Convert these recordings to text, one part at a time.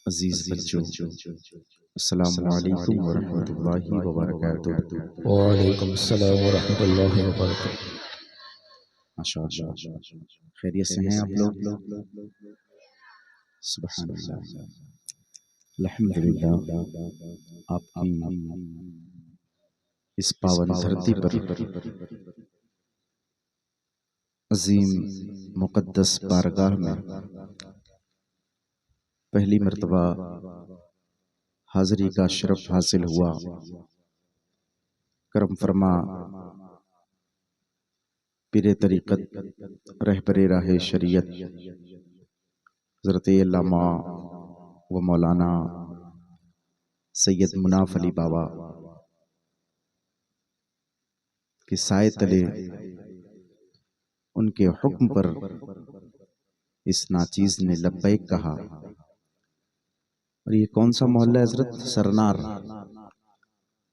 अजीज बच्चों, अस्सलामु अलैकुम व रहमतुल्लाहि व बरकातुहू। वालेकुम अस्सलाम व रहमतुल्लाहि व बरकातुहू। माशाअल्लाह, खैरियत से हैं आप लोग? सुभान अल्लाह, अल्हम्दुलिल्लाह। आपकी इस पावन धरती पर अजीम मुक़द्दस बारगाह में पहली मर्तबा हाज़री का शरफ हासिल हुआ। करम फरमा पीरे तरीक़त रहबरे राहे शरीयत हज़रत अल्लामा व मौलाना सैयद मुनाफ अली बाबा के साए तले उनके हुक्म पर इस नाचीज़ ने लब्बैक कहा। और ये कौन सा मोहल्ला है हज़रत? सरनार।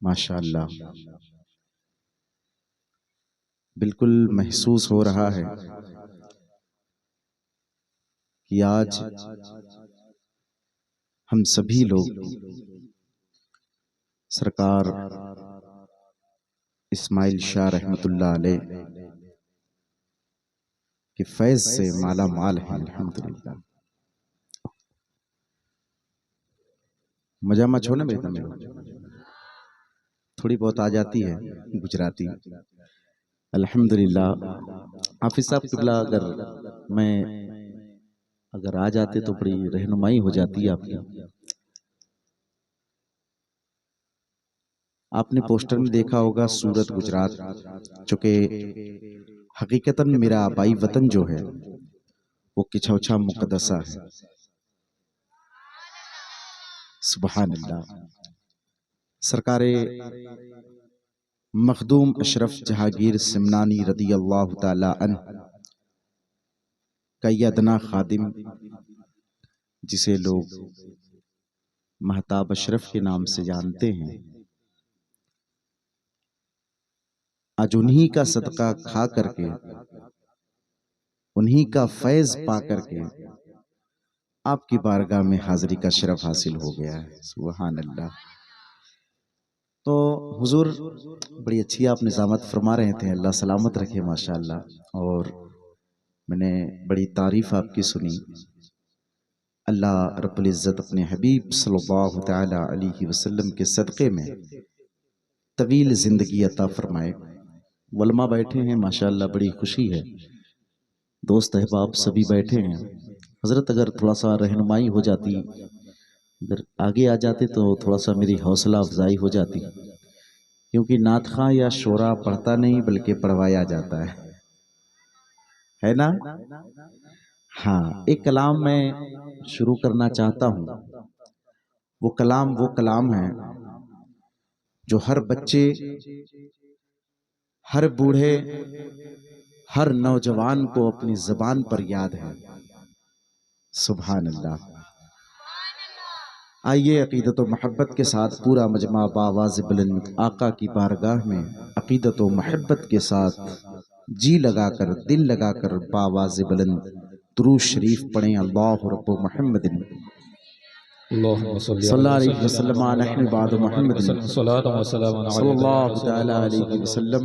माशाअल्लाह, बिल्कुल महसूस हो रहा है कि आज हम सभी लोग सरकार इस्माइल शाह रहमतुल्लाह अलैह के फैज़ से माला माल हैं। अल्हम्दुलिल्लाह। मजा मच हो ना बेटा, मेरे थोड़ी बहुत आ जाती है गुजराती। अल्हम्दुलिल्लाह। हाफिज साहब किबला, अगर आ जाते तो बड़ी रहनुमाई हो जाती है आपकी। आपने पोस्टर में देखा होगा सूरत गुजरात, चूंकि हकीकतन मेरा आबाई वतन जो है वो किछौछा मुकद्दसा है। सुभान अल्लाह। सरकारे मखदूम अशरफ जहांगीर सिमनानी रदी अल्लाह ताला अन्हु का अदना खादिम, जिसे लोग महताब अशरफ के नाम से जानते हैं, आज उन्हीं का सदका खा करके, उन्हीं का फैज पा करके आपकी बारगाह में हाजिरी का शरफ हासिल हो गया है। सुभान अल्लाह। तो हुजूर, बड़ी अच्छी आप निज़ामत फरमा रहे थे, अल्लाह सलामत रखे माशाअल्लाह। और मैंने बड़ी तारीफ आपकी सुनी। अल्लाह रब्बुल इज़्ज़त अपने हबीब सल्लल्लाहु तआला अलैहि वसल्लम के सदक़े में तवील ज़िंदगी अता फरमाए। वलमा बैठे हैं माशाअल्लाह, बड़ी खुशी है। दोस्त अहबाब सभी बैठे हैं। हज़रत अगर थोड़ा सा रहनुमाई हो जाती, अगर आगे आ जाते तो थोड़ा सा मेरी हौसला अफजाई हो जाती, क्योंकि नात खां या शोरा पढ़ता नहीं बल्कि पढ़वाया जाता है ना? हाँ, एक कलाम मैं शुरू करना चाहता हूँ। वो कलाम है जो हर बच्चे, हर बूढ़े, हर नौजवान को अपनी ज़बान पर याद है। सुभान अल्लाह। आइए अक़ीदत व मोहब्बत के साथ पूरा मजमा बावाज़ बुलंद आका की बारगाह में अक़ीदत व मोहब्बत के साथ जी लगाकर, दिल लगाकर बावाज़ बुलंद दुरूद शरीफ पढ़ें। अल्लाहु रब्बु मुहम्मदिन सल्लल्लाहु अलैहि वसल्लम नहनु बाद मुहम्मदिन सल्लल्लाहु तआला अलैहि वसल्लम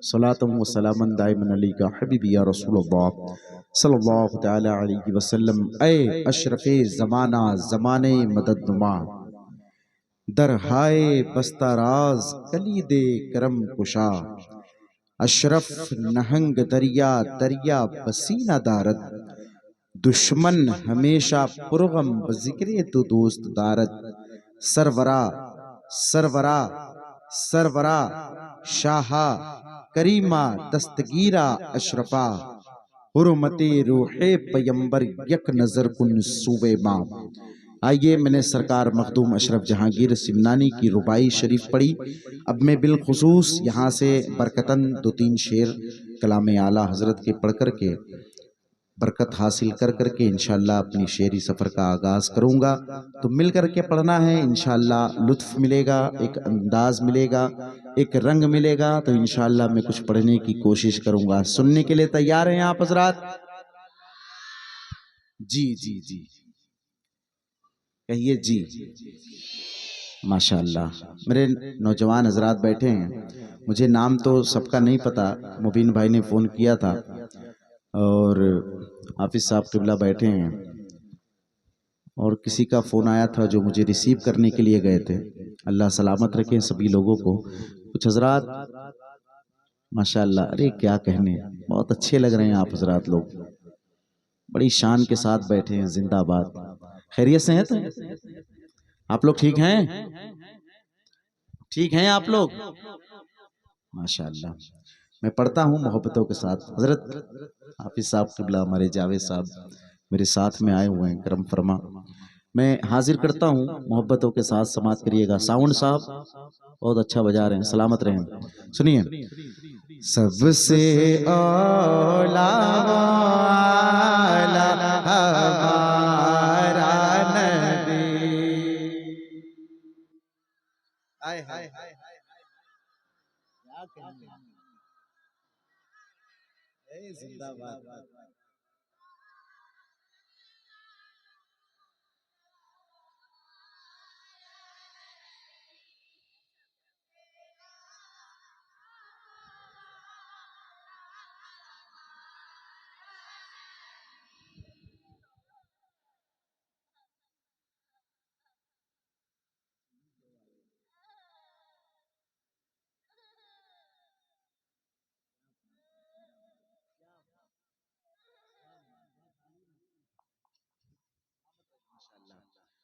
सलातम व सलामन दाइमन अलैका हबीबी या रसूलल्लाह सल्लल्लाहु तआला अलैहि वसल्लम। ऐ अशरफे ज़माना ज़माने मददनुमा, दरहाए बस्ताराज कलीदे करम कुशा, अशरफ नहंग दरिया दरिया पसीना दारद, दुश्मन हमेशा पुरगम बज़िक्रे तो दोस्त दारद, सरवरा सरवरा सरवरा शाहा करीमा दस्तगीरा अशरफा, हुर्मते रूहे पैगंबर यक नजर कुन सूबे माँ। आइए, मैंने सरकार मखदूम अशरफ जहांगीर सिमनानी की रुबाई शरीफ पढ़ी। अब मैं बिलखुसूस यहाँ से बरकतन 2-3 शेर कलाम आला हजरत के पढ़ कर के बरकत हासिल कर करके इंशाअल्लाह अपनी शेरी सफ़र का आगाज़ करूँगा। तो मिल कर के पढ़ना है इंशाअल्लाह, लुत्फ़ मिलेगा, एक अंदाज़ मिलेगा, एक रंग मिलेगा। तो इंशाअल्लाह मैं कुछ पढ़ने की कोशिश करूँगा। सुनने के लिए तैयार हैं आप हज़रात? जी जी जी। कहिए जी। माशाअल्लाह, मेरे नौजवान हजरात बैठे हैं, मुझे नाम तो सबका नहीं पता। मुबीन भाई ने फ़ोन किया था और हाफिज़ साहब किबला बैठे हैं और किसी का फ़ोन आया था जो मुझे रिसीव करने के लिए गए थे। अल्लाह सलामत रखें सभी लोगों को। कुछ हजरात माशाअल्लाह, अरे क्या कहने, बहुत अच्छे लग रहे हैं आप हजरात लोग, बड़ी शान के साथ बैठे हैं। जिंदाबाद। खैरियत से हैं तो आप लोग ठीक हैं? ठीक हैं आप लोग? माशाअल्लाह। मैं पढ़ता हूँ मोहब्बतों के साथ। हजरत हाफिज साहब किबला हमारे जावेद साहब मेरे साथ में आए हुए हैं, करम फरमा। मैं हाजिर करता हूँ मोहब्बतों के साथ, समाप्त करिएगा। साउंड साहब बहुत अच्छा बजा रहे हैं, सलामत रहें। सुनिए। सबसे औला वाला हमारा नबी। हाय हाय हाय, क्या कहने, जिंदाबाद।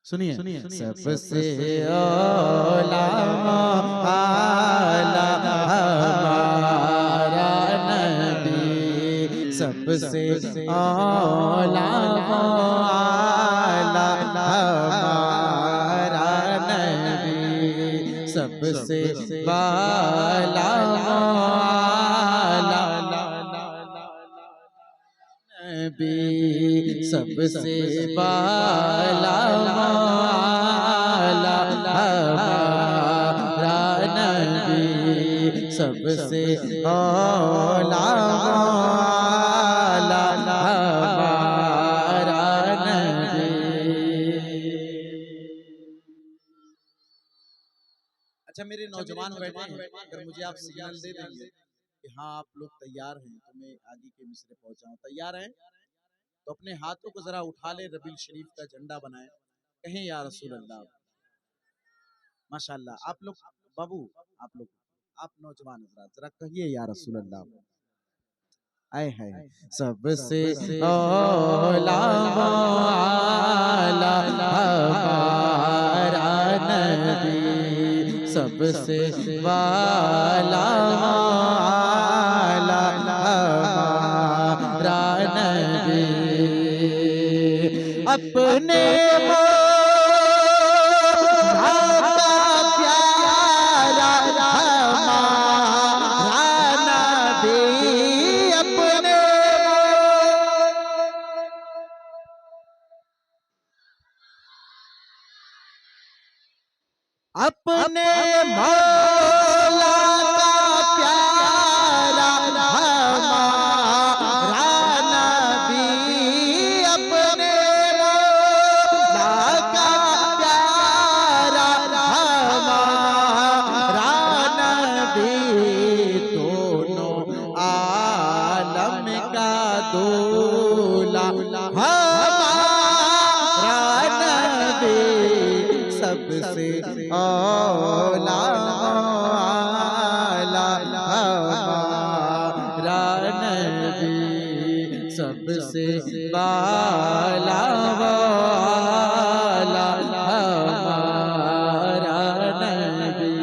सुनिए। सबसे औला आला हमारा नबी, सबसे औला आला हमारा नबी, सबसे वाला आला नबी, सबसे वाला वाला हमारा नबी, सबसे औला वाला हमारा नबी। अच्छा, मेरे नौजवान बैठे हैं, अगर मुझे आप सिग्नल दे देंगे कि हाँ आप लोग तैयार हैं तो मैं आगे के मिसरे पहुंचाऊं। तैयार हैं तो अपने हाथों को जरा उठा ले, रबील शरीफ का झंडा बनाए, कहें या रसूल अल्लाह। माशाअल्लाह। आप लोग बाबू, आप लोग, आप नौजवान हजरात जरा कहिए या रसूल अल्लाह। आए है सबसे औला वाला हमारा नबी, सबसे वाला वाला हमारा नबी, अपने अपने मौला का प्यारा हमारा नबी, अपने मौला का प्यारा हमारा नबी, दोनों आलम का दूल्हा हमारा नबी, सबसे औला वाला हमारा नबी, सबसे वाला वाला हमारा नबी,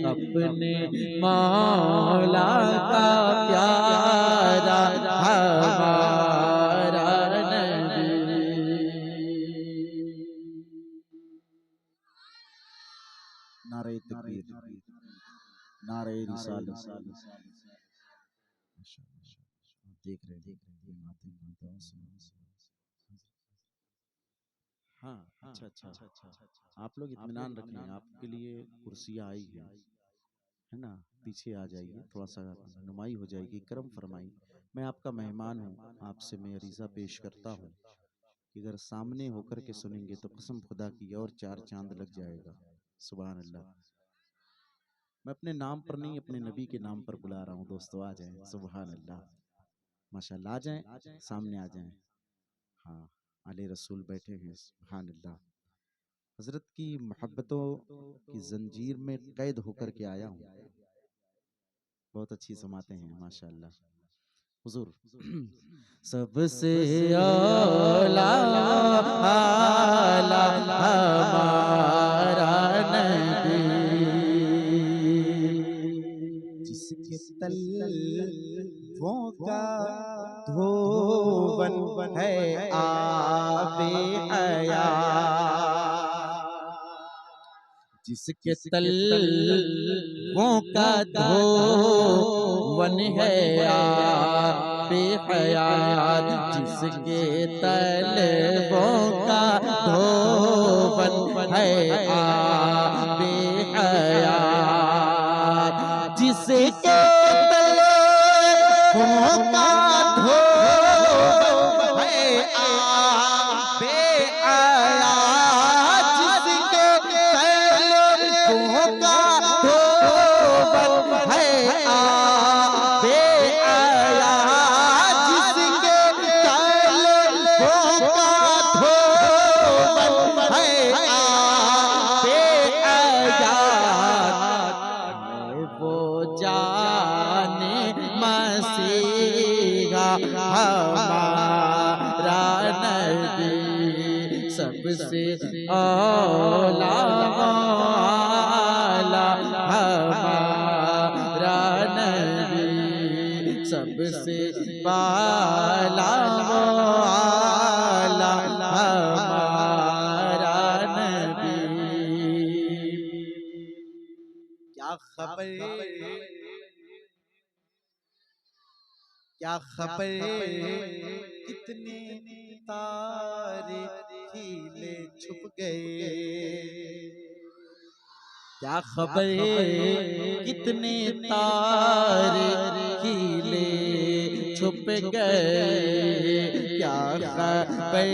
अपने मौला का प्यारा हमारा नबी। नारे तकबीर, नारे रिसालत। देख रहे हैं हाँ। अच्छा अच्छा, आप लोग इत्मीनान रखें, आपके लिए कुर्सियाँ आई है ना, पीछे आ जाइए, थोड़ा सा नुमाई हो जाएगी, करम फरमाई। मैं आपका मेहमान हूँ, आपसे मैं अरीज़ा पेश करता हूँ कि अगर सामने होकर के सुनेंगे तो कसम खुदा की और 4 चांद लग जाएगा। सुभान अल्लाह। मैं अपने नाम पर नहीं, अपने नबी के नाम पर बुला रहा हूँ दोस्तों, आ जाएं। सुभान अल्लाह, माशाल्लाह, आ जाएं, सामने आ जाएं। हाँ, आले रसूल बैठे हैं। सुभान अल्लाह। हजरत की मोहब्बतों की जंजीर में कैद होकर के आया हूँ। बहुत अच्छी समाते हैं माशाल्लाह। हुजूर सबसे आला आला हमारा नबी, जिसके तलवों का धोवन है आबे हयात, जिसके तलवों का धोवन है आबे हयात, जिसके तलवों का धोवन है आबे हयात, जिसके तलवों का धोवन है आबे हयात, जिसके तलवों का धोवन है आबे हयात, जिसके तलवों का धोवन है आबे हयात, वो जाने मसीहा हमारा नबी, सबसे औला हमारा नबी, सबसे बाला हमारा नबी। क्या खबर, क्या खबर कितने तारे खिले छुप गए, क्या खबर कितने तारे खिले छुप गए, क्या खबर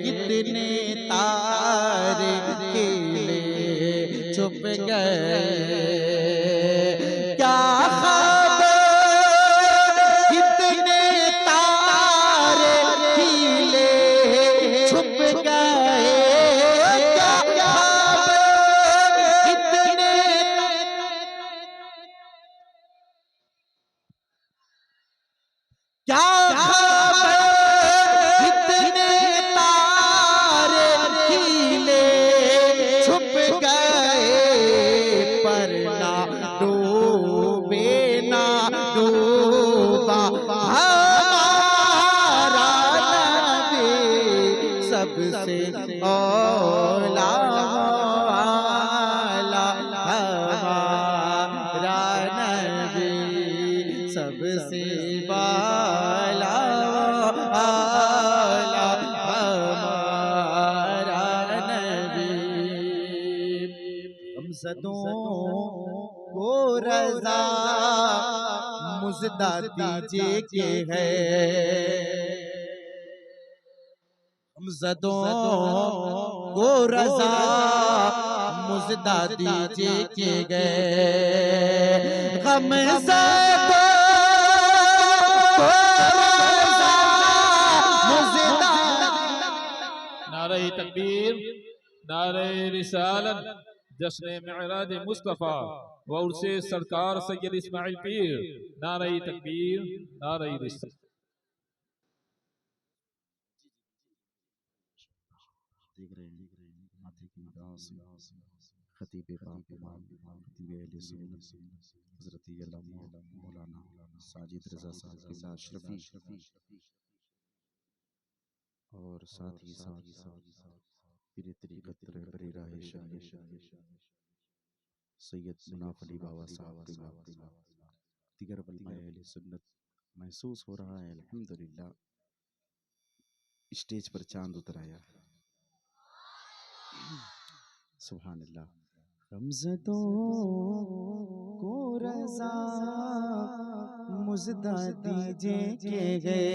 कितने तारे खिले छुप गए, क्या सबसे औला हमारा नबी, सबसे बाला हमारा नबी। गमज़दों को रज़ा मुज़दा दीजिए के है, गमज़दों को रज़ा मुज़दा दीजिए के गए, गमज़दों को रज़ा मुज़दा। नारे तकबीर, नारे रिसालत, जश्न मेराज मुस्तफ़ा व उर्से सरकार सैयद इस्माइल पीर। नारे तकबीर, नारे रिसालत। देख रहे हैं माथे की निगाहों से खतीब पाक इमाम खतीब अहले सुन्नत हज़रत मौलाना साजिद रज़ा साहब किबला अशरफी और साथ ही साथ पीर तरीक़त रहबरे राह शरीयत सैयद मुनाफ अली बाबा साहब किबला दीगर उलमाए अहले सुन्नत। महसूस हो रहा है अल्हम्दुलिल्लाह स्टेज पर चांद उतर आया। सुभान अल्लाह। गमज़दों को रज़ा मुज़दा दीजिए के गए,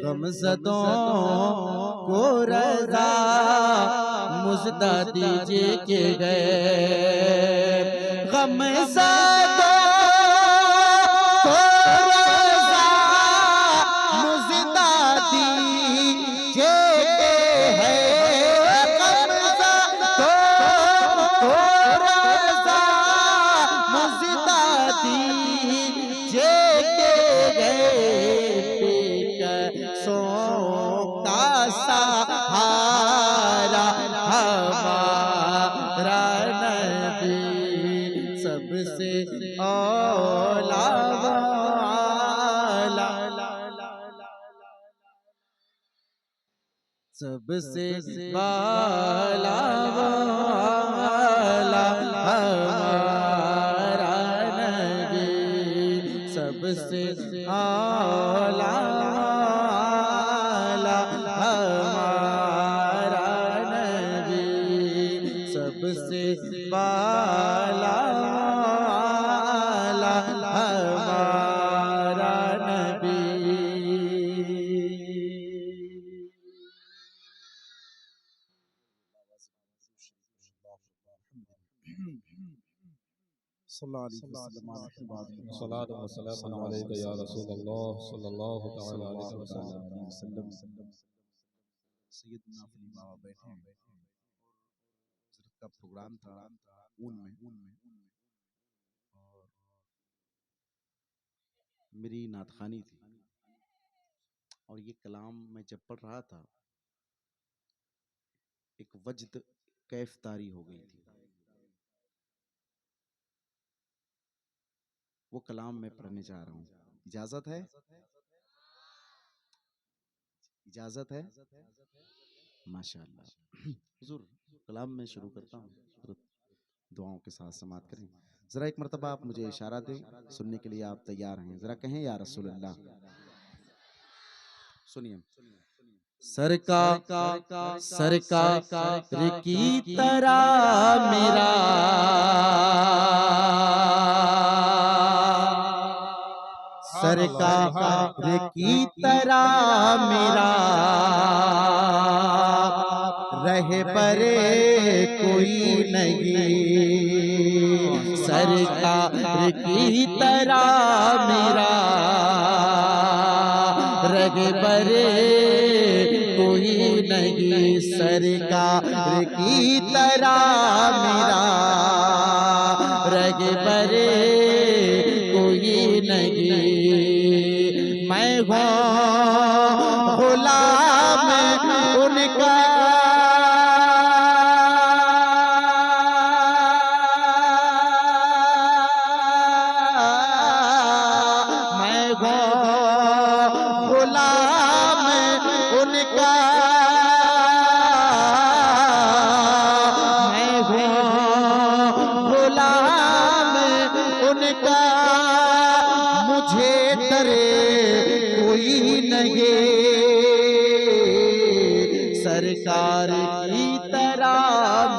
गमज़दों को रज़ा मुज़दा दीजिए के गए, गमज़दों को रज़ा मुज़दा दीजिए के है, गमज़दों को रज़ा मुज़दा दीजिए के गए, बेकसों का सहारा हमारा नबी, सबसे औला वाला, सबसे वाला वाला हमारा नबी, सबसे औला वाला हमारा नबी, सबसे वाला वाला हमारा नबी। सलात व सलाम अलैका या रसूलल्लाह सल्लल्लाहु तआला अलैहि वसल्लम। सैयदना फली बाबा बैठे हैं, हज़रत का प्रोग्राम था ऊन में, और मेरी नातखानी थी, और ये कलाम मैं जब पढ़ रहा था एक वजद कैफ तारी हो गई थी। वो कलाम मैं पढ़ने जा रहा हूँ, इजाजत है? इजाजत है? माशाअल्लाह। हुजूर कलाम में शुरू करता हूँ, दुआओं के साथ समात करें। जरा एक मर्तबा आप मुझे इशारा दें, सुनने के लिए आप तैयार हैं? जरा कहें या रसूलुल्लाह। सुनिए। सरकार की तरह मेरा सरकार की तरह मेरा रहे परे कोई नहीं, सरकार की तरह मेरा रहे परे कोई नहीं, सरकार की तरह मेरा रहे परे कोई नहीं, मैं हूँ गुलाम उनका, मैं हूँ गुलाम उनका, मैं हूँ गुलाम उनका, मुझे डरे कोई नहीं, सरकार की तरह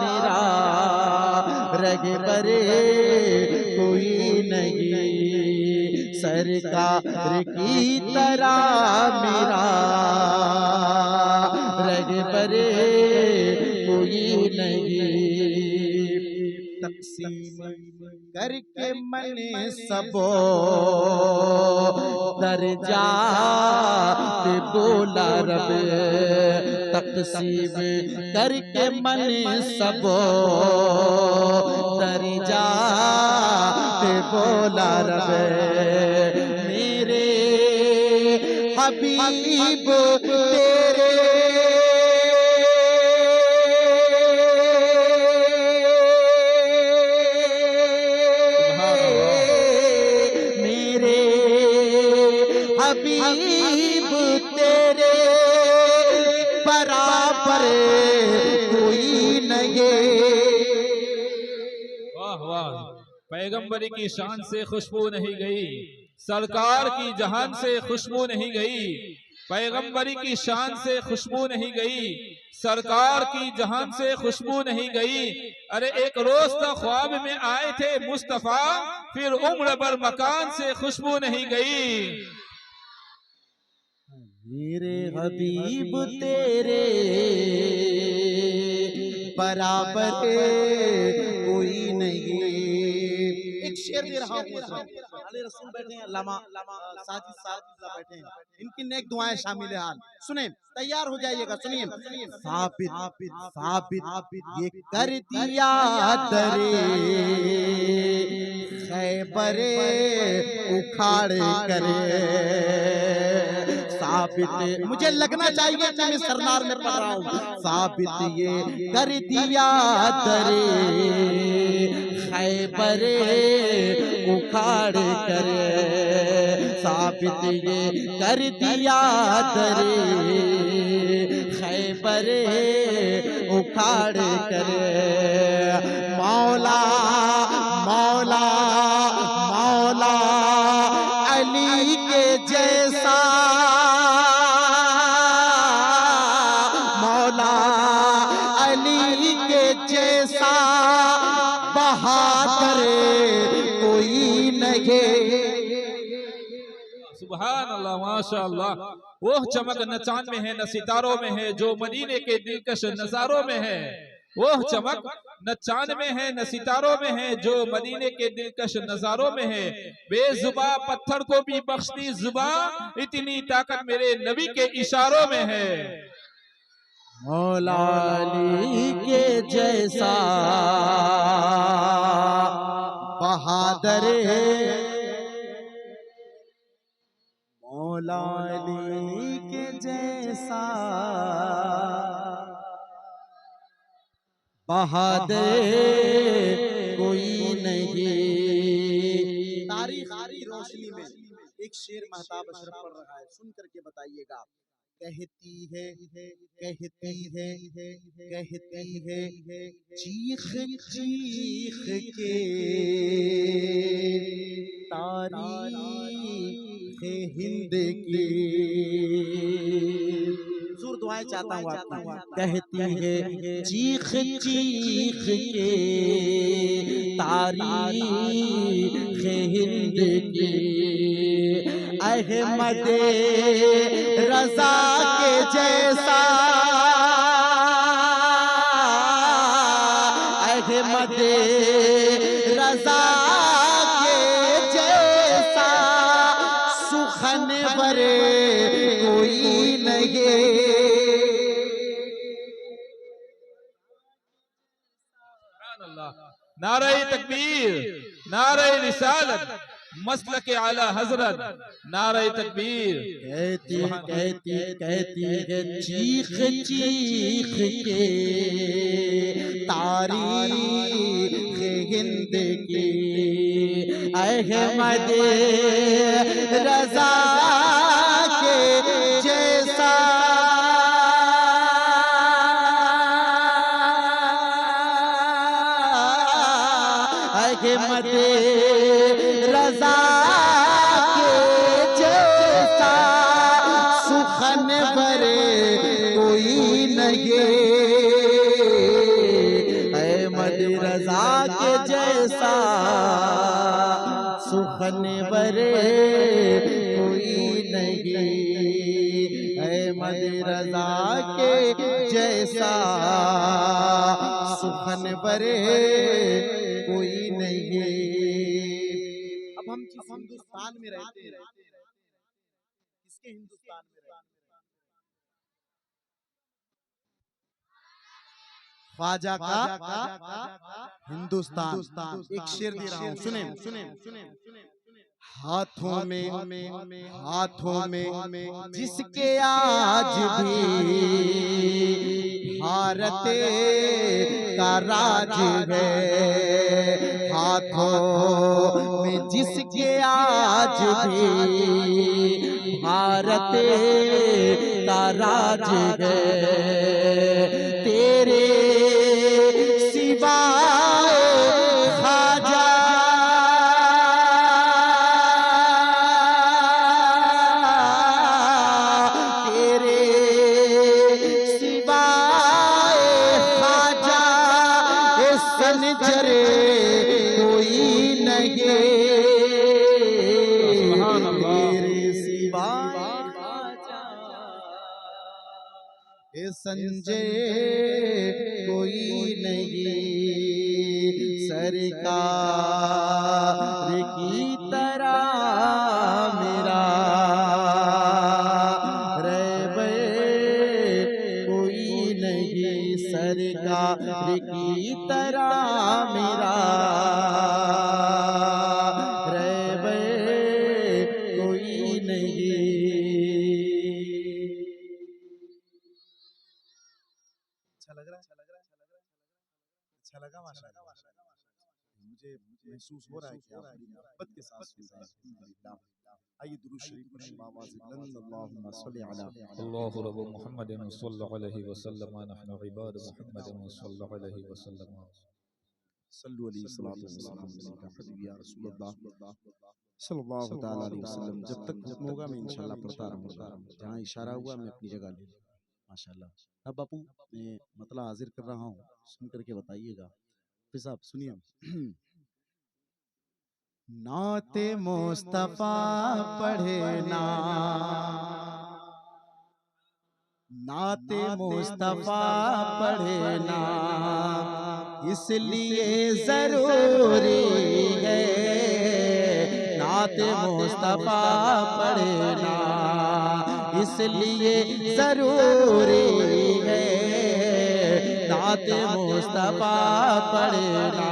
मेरा रग बरे कोई नहीं, सरकार की तरह मेरा रग बरे कोई नहीं, तक़सीम करके मैंने सबो दर्जा पे बोला रब, तक़सीम करके मैंने सबो दर्जा पे बोला रब, मेरे हबीब तेरे हबीब तेरे बराबर कोई नहीं। वाह वाह, पैगंबरी की शान से खुशबू नहीं गई, सरकार की जहान से खुशबू नहीं गई, पैगंबरी की शान से खुशबू नहीं गई, सरकार की जहान से खुशबू नहीं गई। अरे एक रोज तक ख्वाब में आए थे मुस्तफा, फिर उम्र भर मकान से खुशबू नहीं गई। मेरे हबीब तेरे बराबर कोई नहीं। एक शेर दे रहा हूँ, अली रसूल बैठे हैं, लामा साजिद साहब बैठे हैं, इनकी नेक दुआएं शामिल है। सुने, तैयार हो जाइएगा, सुनिए। साबित साबित ये कर दिया दरे खैबरे उखाड़ करे। साबित मुझे लगना चाहिए कि मैं सरनार में पढ़ रहा हूँ। साबित ये कर दिया दरे खैबरे उखाड़ करे। साबित ये कर दिया दरे खैबरे उखाड़ करे। मौला मौला मौला अली के जैसा, मौला अली के जैसा बहादुर कोई नहीं। सुभान अल्लाह, माशा अल्लाह। वो चमक न चांद में है न सितारों में है, जो मदीने के दिलकश नजारों में है। वो चमक न चांद में है न सितारों में है, जो मदीने के दिलकश नजारों में है। बेजुबा पत्थर को भी बख्शती जुबा, इतनी ताकत मेरे नबी के इशारों में है। मौला अली के जैसा बहादुर मौला अली के जैसा बहादुर कोई नहीं। तारीख की रोशनी में एक शेर महताब अशरफ पढ़ रहा है, सुन करके बताइएगा। कहती है कहती है कहती है चीख चीख के तारीख हिंद की। जोर दुआएं चाहता हूँ आपको। कहती है चीख चीख के तारीख हिंद की। अहमद रजा के जैसा, अहमद रजा के जैसा सुखन बरे कोई नहीं। नारे तकबीर, नारे रिसालत, मसलक आला हजरत, नारे तकबीर। कहती है चीख चीख के तारीख हिंद की। अहमद रजा के जैसा अहमद रजा के जैसा सुखन बरे कोई नहीं। अहमद रजा के जैसा सुखन बरे कोई नहीं। अहमद रजा के जैसा सुखन बरे कोई नहीं। अब हम जिस हिंदुस्तान में रहते हैं, किसके हिंदुस्तान में रहते हैं? ख्वाजा का हिंदुस्तान। एक शेर दे रहा हूँ, सुने सुने। हाथों में जिसके आज भी भारत का राज है। हाथों में जिसके आज भी भारत का राज है। तेरे सिवाय ख्वाजा तेरे सिवाय संजय कोई नहीं सरकार की तरह मेरा रैबे कोई नहीं सरकार की तरह मेरा रैबे कोई नहीं। अच्छा लग रहा है, अच्छा लगा माशाअल्लाह। मुझे महसूस हो रहा है कि आप बड़ी मोहब्बत के साथ सुन रहे हैं। अल्हम्दुलिल्लाह। आइए दुरूद शरीफ पढ़ें बावाज़ बुलंद, अल्लाहुम्मा सल्लि अला अल्लाहु रब्बु मुहम्मदिन सल्लल्लाहु अलैहि वसल्लम नहनु इबाद मुहम्मदिन सल्लल्लाहु अलैहि वसल्लम। सल्लु अलैहि सलातु वस्सलाम अलैका हबीबी या रसूलल्लाह सल्लल्लाहु तआला अलैहि वसल्लम। जब तक हुक्म होगा मैं इंशाअल्लाह पढ़ता रहूंगा, जहाँ इशारा हुआ मैं अपनी जगह ले लूंगा। माशाअल्लाह। अब बापू मैं मतला हाजिर कर रहा हूँ, सुन करके बताइएगा। फिर साहब सुनिए। नाते मुस्तफा पढ़ना, नाते मुस्तफा पढ़ना इसलिए जरूरी है। नाते मुस्तफा पढ़ना इसलिए जरूरी है। नाते मुस्तफा पढ़ना।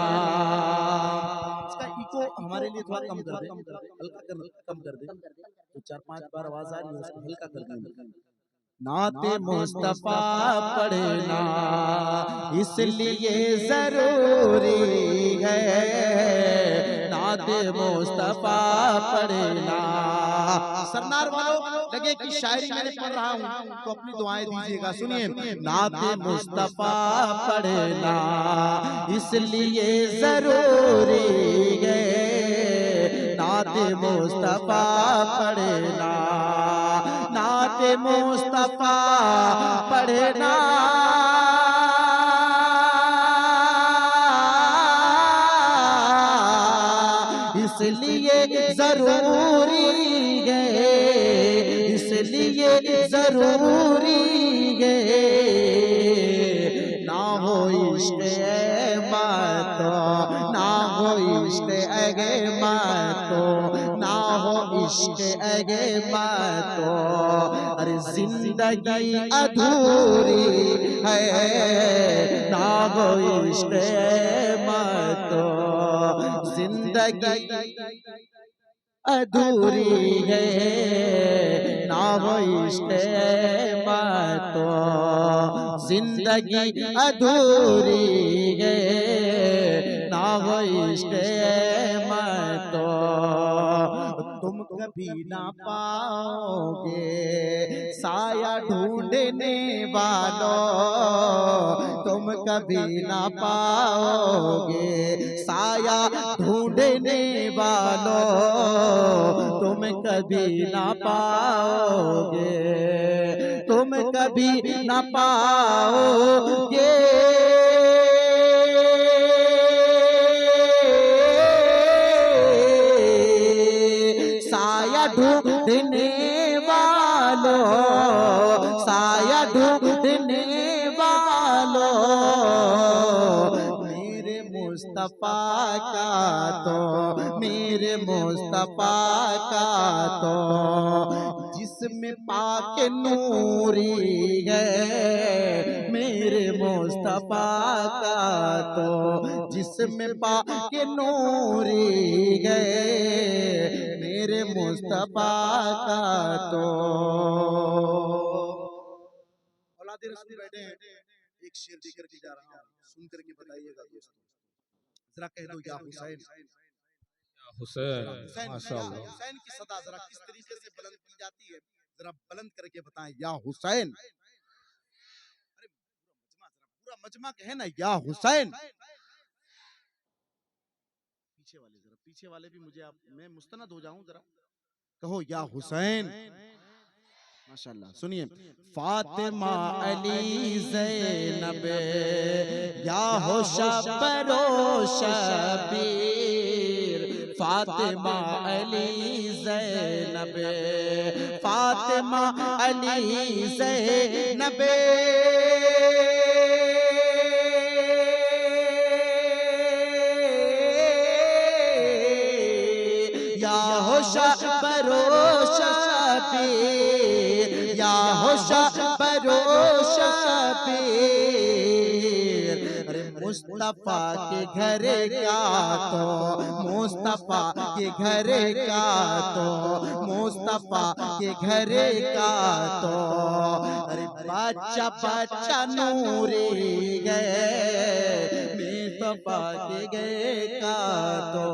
इसका इको हमारे लिए थोड़ा कम कर दे, हल्का कम कर दे। तो 4-5 बार आवाज आ रही है उसको हल्का कर दे। नाते मुस्तफा पढ़ना इसलिए जरूरी है। नाते मुस्तफा पढ़ना। सरनार वालों लगे कि शायरी मैंने पढ़ रहा हूँ तो अपनी दुआएं दीजिएगा। सुनिए। नाते मुस्तफा पढ़ना इसलिए जरूरी है। नाते मुस्तफा पढ़ना, नाते मुस्तफा पढ़ना इसलिए जरूरी है। इसलिए जरूरी है। ना हो इश्क़ मातो, ना हो इश्क़ अगे मातो, ना हो इश्क़ अगे मातो। अरे जिंदगी अधूरी है। ना हो इश्क़ मातो, जिंदगी अधूरी है। ना हो इश्क़ मातो, जिंदगी अधूरी है। ना हो इश्क़ मातो। तुम कभी ना पाओगे साया ढूंढने वालों, तुम कभी ना पाओगे साया ढूंढने वालों, तुम कभी ना पाओगे, तुम कभी ना पाओगे साया ढूंढने वालों, साया ढूंढने वालों। मेरे मुस्तफा का तो, मेरे मुस्तफा का तो जिसमें पाक नूरी है। मेरे मुस्तफा का तो जिसमें पाक नूरी है। मेरे मुस्तफा का तो। औलाद रसूल बैठे हैं, एक शेर देकर के जा रहा हूँ, सुन करके बताइएगा दोस्तों। जरा कह दो या हुसैन। हुसैन हुसैन, माशाअल्लाह। हुसैन की सदा जरा किस तरीके से बुलंद की जाती है, जरा बुलंद करके बताएं। या हुसैन। अरे पूरा मजमा कहे ना या हुसैन। पीछे वाले जरा, पीछे वाले भी मुझे, आप मैं मुस्तनद हो जाऊं, जरा कहो या हुसैन। माशाअल्लाह। सुनिए। फातिमा अली ज़ैनब या हो शब्बरो शबीर, फातिमा अली ज़ैनब, फातिमा अली ज़ैनब, या होशा बरोशा पे, या होशा बरोशा पे, अरे मुस्तफा के घर का तो, मुस्तफा के घर का तो, मुस्तफा के घर का तो, अरे बच्चा बच्चा नूरी गए, मुस्तफा के घर का तो,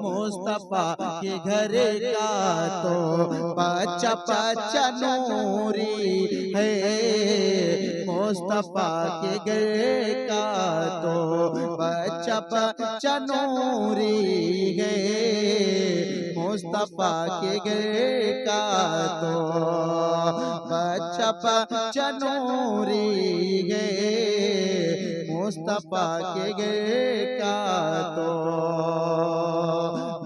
मुस्तफा के घर का तो, बच्चा बच्चा नूरी है, मुस्तफा के घर का तो, बच्चा बच्चा नूरी है, मुस्तफा के घर का तो, बच्चा बच्चा नूरी है, मुस्तफा के घर का तो,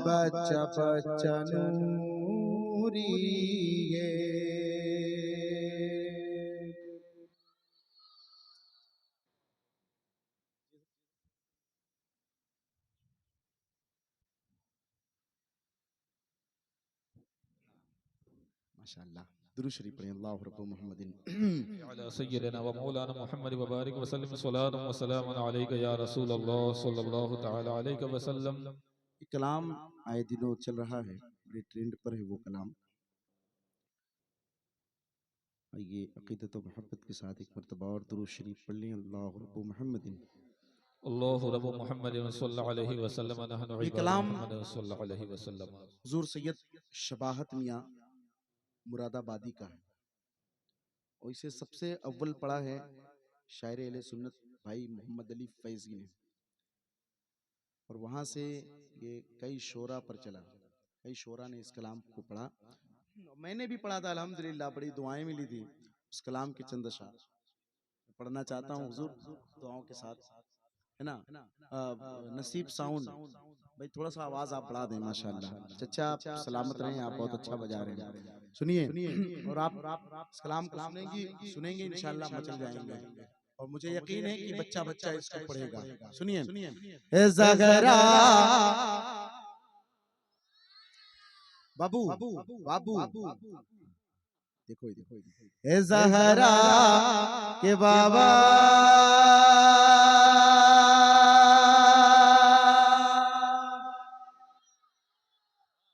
बच्चा बच्चा नूरी है। माशाअल्लाह, दुरूद शरीफ पढ़ें। अल्लाहु रब्बु मुहम्मदिन अला सय्यिदना व मौलाना मुहम्मद व बारिक व सल्लिम सलातन व सलामुन अलैका या रसूल अल्लाह सल्लल्लाहु तआला अलैहि वसल्लम। कलाम आए दिनों चल रहा है, बड़े ट्रेंड पर है वो कलाम। ये अक़ीदत व मोहब्बत के साथ एक मरतबा और दुरूद शरीफ पढ़ लें। अल्लाहु रब्बु मुहम्मदिन अल्लाहु रब्बु मुहम्मद सल्लल्लाहु अलैहि वसल्लम, नहनु ये कलाम मुहम्मद सल्लल्लाहु अलैहि वसल्लम हुज़ूर सैयद शबाहत मियाँ मुरादाबादी का है, और इसे सबसे अव्वल पढ़ा है शायर अहले सुन्नत भाई मोहम्मद अली फैज़ी ने, और वहाँ से ये कई शोरा पर चला, कई शोरा ने इस कलाम को पढ़ा, मैंने भी पढ़ा था अल्हम्दुलिल्लाह, बड़ी दुआएं मिली थी उस कलाम के चंद अशआर पढ़ना चाहता हूँ हुजूर दुआओं के साथ, है ना। नसीब साउंड भाई, थोड़ा सा आवाज आप बढ़ा दें माशाअल्लाह। चचा आप सलामत रहें, आप बहुत अच्छा बजा रहे हैं, सुनिए, और आप इस कलाम को सुनेंगे इंशाअल्लाह मचल जाएंगे, और मुझे यकीन है कि बच्चा बच्चा इसको पढ़ेगा। सुनिए, ए ज़गरा बाबू बाबू देखो ए ज़हरा के बाबा,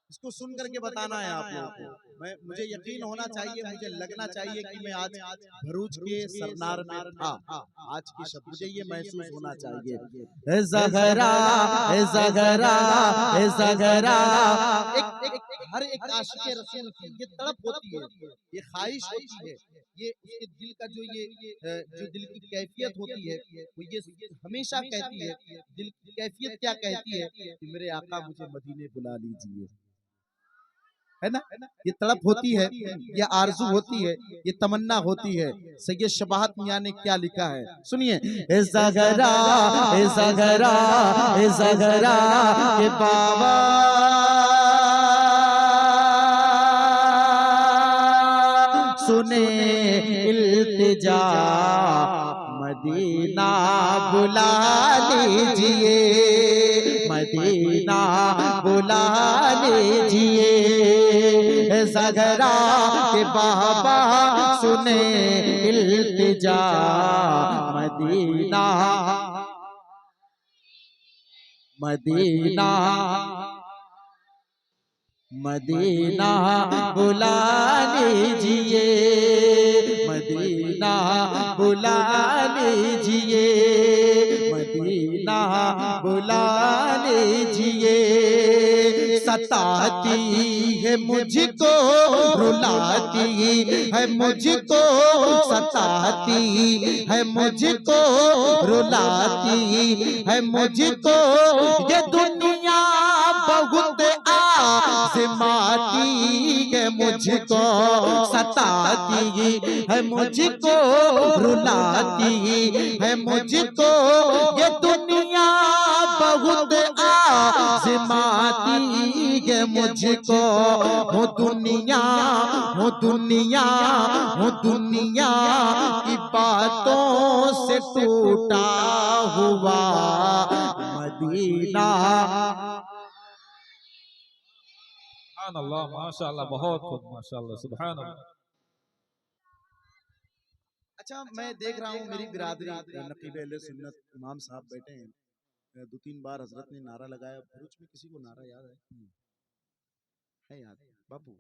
इसको सुन करके बताना है आप लोगों को। मुझे यकीन होना चाहिए, मुझे लगना चाहिए कि मैं आज भरूच के सरनार में था, आज की शब्द मुझे ये महसूस होना चाहिए। ए ज़गरा, ए ज़गरा, ए ज़गरा, हर एक आशिक़े रसूल की ये तड़प होती है, ये ख्वाहिश होती है, ये उसके दिल का जो दिल की कैफियत होती है, वो ये हमेशा कहती है, दिल की कैफियत क्या कहती है कि मेरे आका मुझे मदीने बुला लीजिए, है ना। ये तड़प होती है, ये आरज़ू होती है, ये तमन्ना होती है। सैयद शबाहत मियाँ ने क्या लिखा है सुनिए। ए ज़गरा, ए ज़गरा, ए ज़गरा के बाबा, सुने इल्तिजा मदीना बुला लीजिए, मदीना बुला लीजिए। ज़गरा के बाबा सुने इल्तिजा मदीना, मदीना मदीना बुला लीजिए, मदीना बुला लीजिए, मदीना बुला लीजिए। सताती है मुझको, रुलाती है मुझको, सताती है मुझको, रुलाती है मुझको, ये दुनिया बहुत आज़माती है मुझको, सताती है मुझको, रुलाती है मुझको, ये दुनिया बहुत आज़माती आजमाती है मुझको, हो दुनिया हो दुनिया हो दुनिया की बातों से टूटा हुआ मदीना। सुभान अल्लाह, माशाअल्लाह, बहुत खूब, माशाअल्लाह, सुभान अल्लाह। अच्छा, मैं देख रहा हूँ मेरी बिरादरी नकीब अहले सुन्नत इमाम साहब बैठे हैं, 2-3 बार हजरत ने नारा लगाया। भरूच में किसी को नारा याद है याद बापू?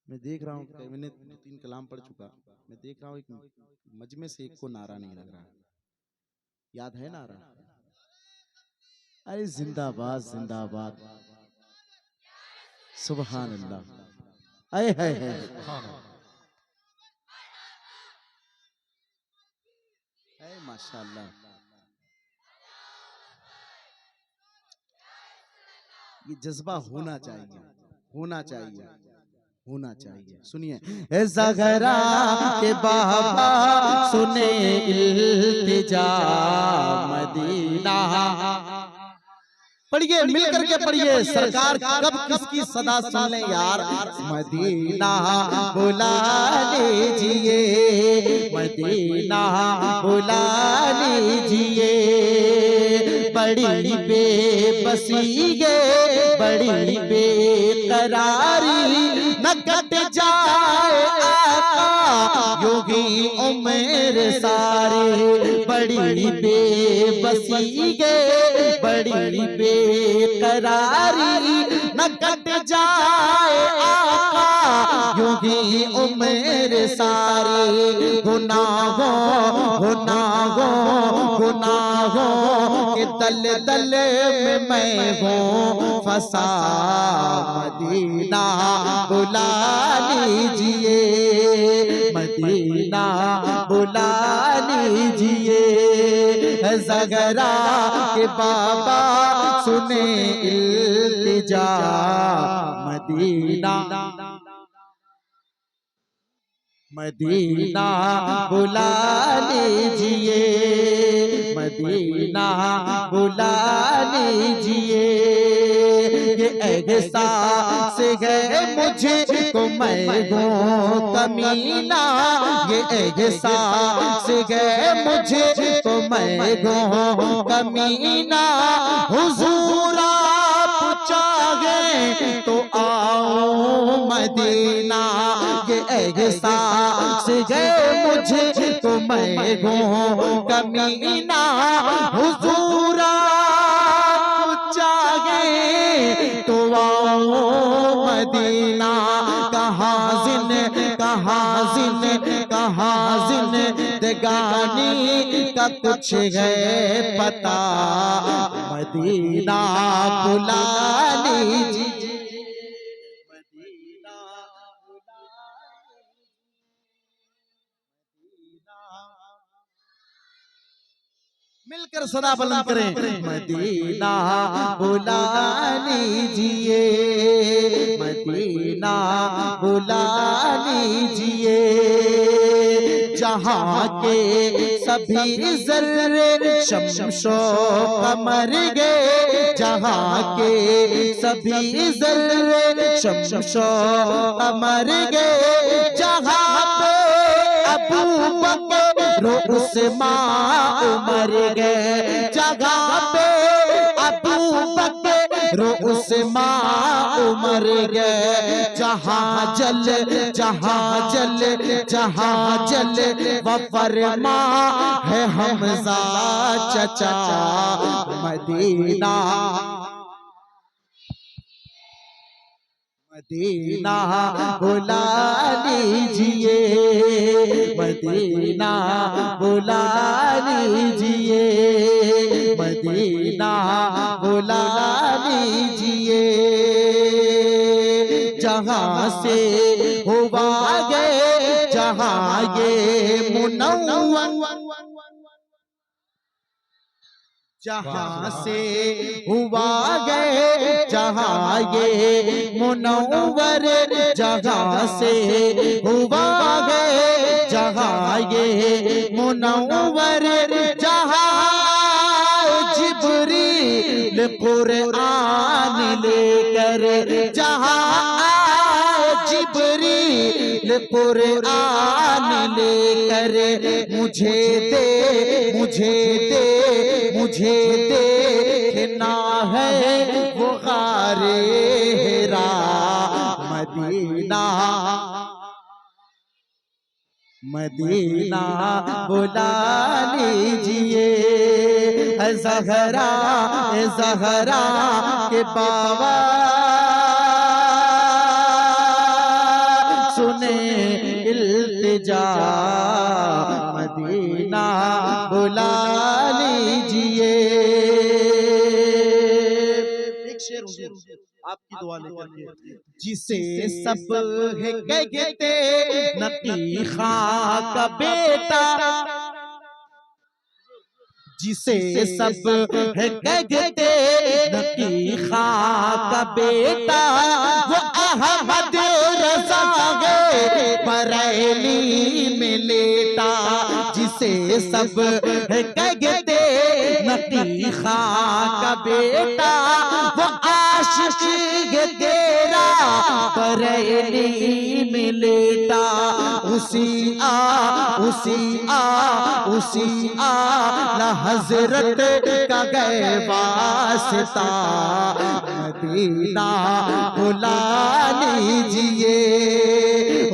मैं देख रहा हूँ, मैंने 2-3 कलाम पढ़ चुका, मैं देख रहा हूँ एक मजमे से एक को नारा नहीं लग रहा। याद है नारा? अरे जिंदाबाद जिंदाबाद, सुभान अल्लाह, आए है माशाअल्लाह। ये जज्बा होना चाहिए, होना चाहिए, होना चाहिए। सुनिए, ज़ग़रा के बाबा सुने इल्तिजा मदीना। पढ़िए, मिलकर के पढ़िए, सरकार कब किसकी सदा सुन ले यार। मदीना बुला लीजिए, मदीना बुला लीजिए, बड़ी बेबसी है बड़ी बेकरारी, न कट जाए आका योगी उम्र सारी। बड़ी बेबसी है बड़ी बेकरारी, न कट जाए आका योगी उम्र सारी। गुनाहों गुनाहों गुनाहों के दलदल में मैं हूँ फंसा, मदीना बुला लीजिए, मदीना बुला लीजिए। ज़ग़रा के बाबा सुने इल्तिजा मदीना, मदीना बुला लीजिए, मदीना बुला लीजिए। ये एहसास है मुझे तो मैं हूँ कमीना, ये एहसास है मुझे तो मैं हूँ कमीना। हुजूर आप चाहे तो आओ मदीना, ये एहसास है मुझे तो मैं हूँ कमीना। हुजूर आप चाहे तो आओ मदीना। कहाँ जिन कहाँ जिंदगानी का कुछ है पता, मदीना बुला लीजिए, मदीना बुला लीजिए। मिलकर सदा बुलंद करें, मदीना बुला लीजिए, मदीना बुला लीजिए। जहाँ के सभी ज़र्रे शम्शो कमर गे, जहाँ के सभी ज़र्रे शम्शो कमर गे। जहाँ पे अबू बकर उस्मान उमर गए, जगह पे अबू बकर उस्मान उमर गए। जहाँ जल जहाँ जल जहाँ जल व फरमा है हमजा चचा, मदीना मदीना बुला लीजिए, मदीना बुला लीजिए, मदीना बुला लीजिए। जहाँ से हुआ गए जहाँ ये मुनव्वर, जहाँ से हुआ गए जहाँ ये मुनव्वर, जहाँ से हुआ गए जहाँ ये मुनव्वर। जहाँ जिब्रील कुरान लेकर जहाँ आए जिब्रील कुरान लेकर मुझे दे मुझे दे मुझे देखना है वो गारे हिरा मदीना मदीना बुला लीजिए ज़हरा ज़हरा के बाबा सुने इल्तिजा मदीना बुला लीजिए। एक शेर हुजूर आपकी दुआ लेकर के, जिसे सब है कहते नकी खां का बेटा, जिसे सब है कहते नकी खां का बेटा, वो अहमद रज़ा है बरेली में लेटा। जिसे सब है कहते नकी खां का बेटा, वो आशिक है तेरा बरेली में लेटा। उसी आला हजरत का गए वास्ता मदीना बुला लीजिए।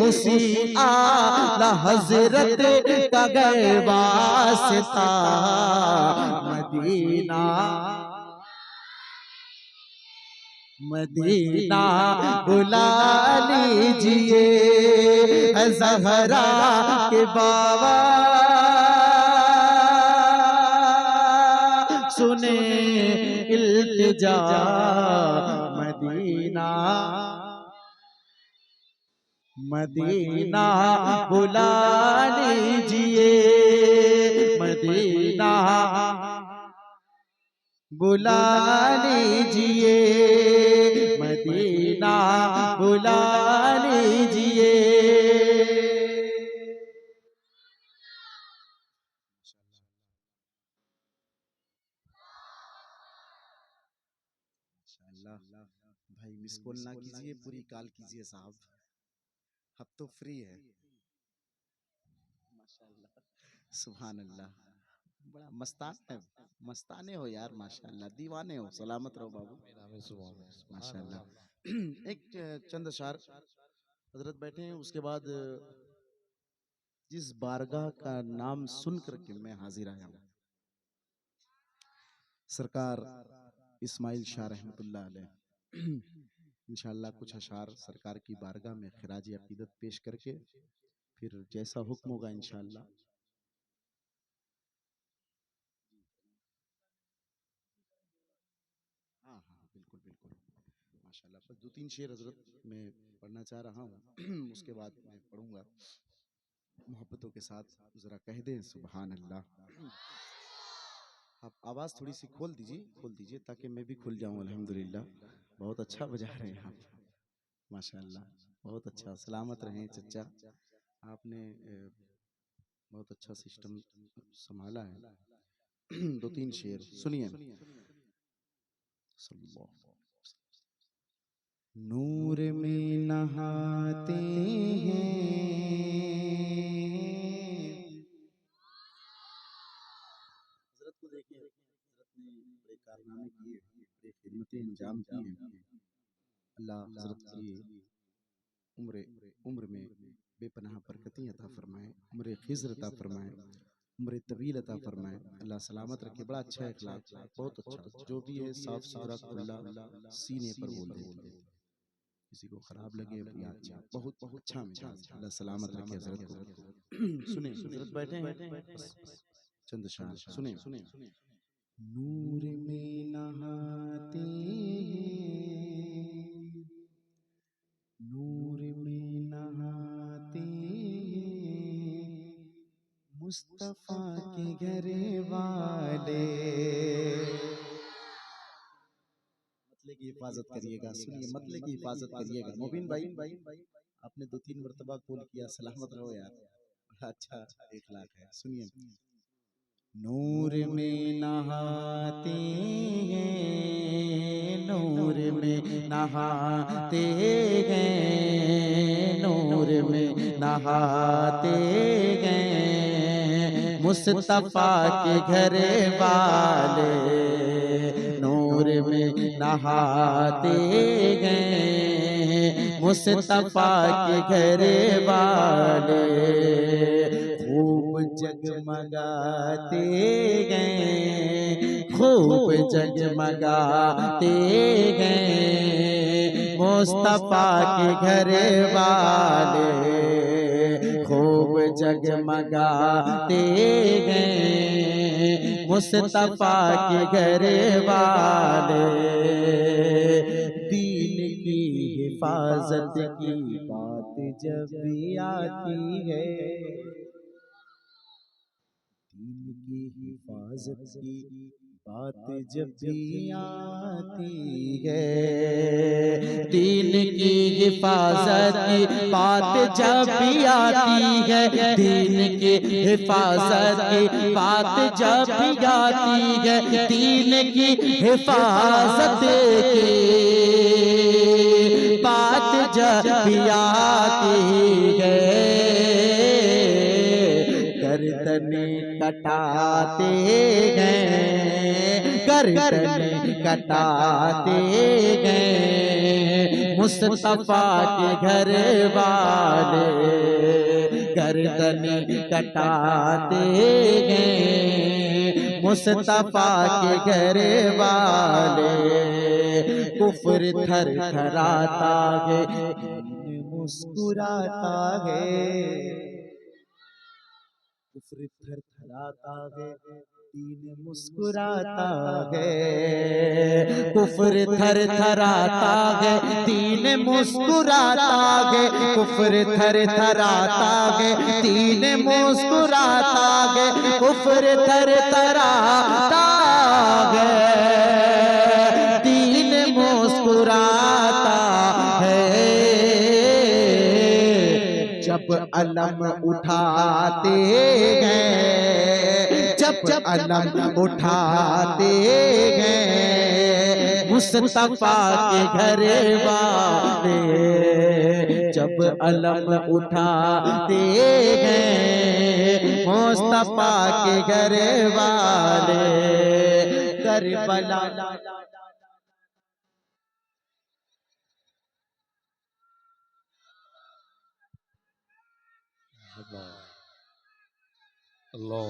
उसी आला हजरत का गए वास्ता मदीना मदीना बुला लीजिए ज़हरा के बाबा सुने इल्तिजा मदीना मदीना बुला लीजिए मदीना बुला लीजिए मदीना बुला लीजिए। भाई मिस कॉल ना कीजिए, पूरी कॉल कीजिए साहब, अब तो फ्री है। माशाल्लाह सुभान अल्लाह, बड़ा मस्तान है, मस्ताने हो यार माशाल्लाह, दीवाने हो, सलामत रहो बाबू माशाल्लाह। एक चंद अशार हजरत बैठे हैं, उसके बाद जिस बारगाह का नाम सुन करके मैं हाजिर आया हूँ, सरकार इस्माइल शाह रहमतुल्लाह अलैह, इंशाअल्लाह कुछ अशार सरकार की बारगाह में खिराज अकीदत पेश करके फिर जैसा हुक्म होगा इंशाअल्लाह। हाँ हाँ बिल्कुल बिल्कुल माशाल्लाह, बस दो तीन शेर हजरत मैं पढ़ना चाह रहा हूँ, उसके बाद मैं पढ़ूंगा मोहब्बतों के साथ, जरा कह दें सुभान अल्लाह। आप आवाज़ थोड़ी सी खोल दीजिए ताकि मैं भी खुल जाऊं। अल्हम्दुलिल्लाह, बहुत अच्छा बजा रहे हैं आप माशाल्लाह, बहुत अच्छा, सलामत रहें चचा, आपने बहुत अच्छा सिस्टम संभाला है। दो तीन शेर सुनिए। नूर में नहाते हैं, हजरत को देखिए, हजरत ने बड़े कारनामे किए, बड़े खिदमतें अंजाम की हैं। अल्लाह हजरत की उम्र उम्र में बेपनाह बरकतें अता फरमाए, उम्र खिज़्र अता फरमाए, उम्र तवील अता फरमाए, अल्लाह सलामत रखे। बड़ा अच्छा इखलाक, बहुत अच्छा, जो भी है साफ सुथरा खुला सीने पर बोल देते हैं, किसी को खराब लगे या अच्छा, बहुत अच्छा मिजाज, अल्लाह सलामत रखे हजरत को। सुने हजरत बैठे हैं, चंद शान सुने। नूर में नहाते हैं, नूर में नहाते हैं, मुस्तफा के घर वाले। मतले की हिफाजत करिएगा, सुनिए, मतले की हिफाजत करिएगा। मोबिन भाई आपने दो तीन मरतबा कॉल किया, सलामत रहो यार, बड़ा अच्छा इखलाक है। सुनिए, नूर में नहाते हैं, नूर में नहाते हैं, नूर में नहाते हैं, मुस्तफा के घर वाले नूर में नहाते हैं, मुस्तफा के घर वाले खूब जगमगाते हैं, खूब जगमगाते हैं, मुस्तफा के घर वाले खूब जगमगाते हैं, मुस्तफा के घर वाले दीन की हिफाजत की बात जब भी आती है, दीन की हिफाजत की बात जब भी आती है, दीन की हिफाजत की बात जब भी आती है, दीन की हिफाजत की बात जब भी आती है, दीन की हिफाजत की बात जब भी आती है, गर्दने कटाते हैं, गर्दने कटाते हैं, मुस्तफा के घर वाले गर्दने कटाते हैं, मुस्तफा के घर वाले कुफ्र थर थराता है, मुस्कुराता है, कुफ्र थर थराता है, दीन मुस्कुराता है, कुफ्र थर थराता है, दीन मुस्कुराता है, कुफ्र थर थराता है, दीन मुस्कुराता है, कुफ्र थर थराता है, दीन मुस्कुराता है, जब अलम उठाते हैं, जब अलम उठाते हैं, मुस्तफा के घर वाले जब अलम उठाते हैं, मुस्तफा के घर वाले करबला अल्लाह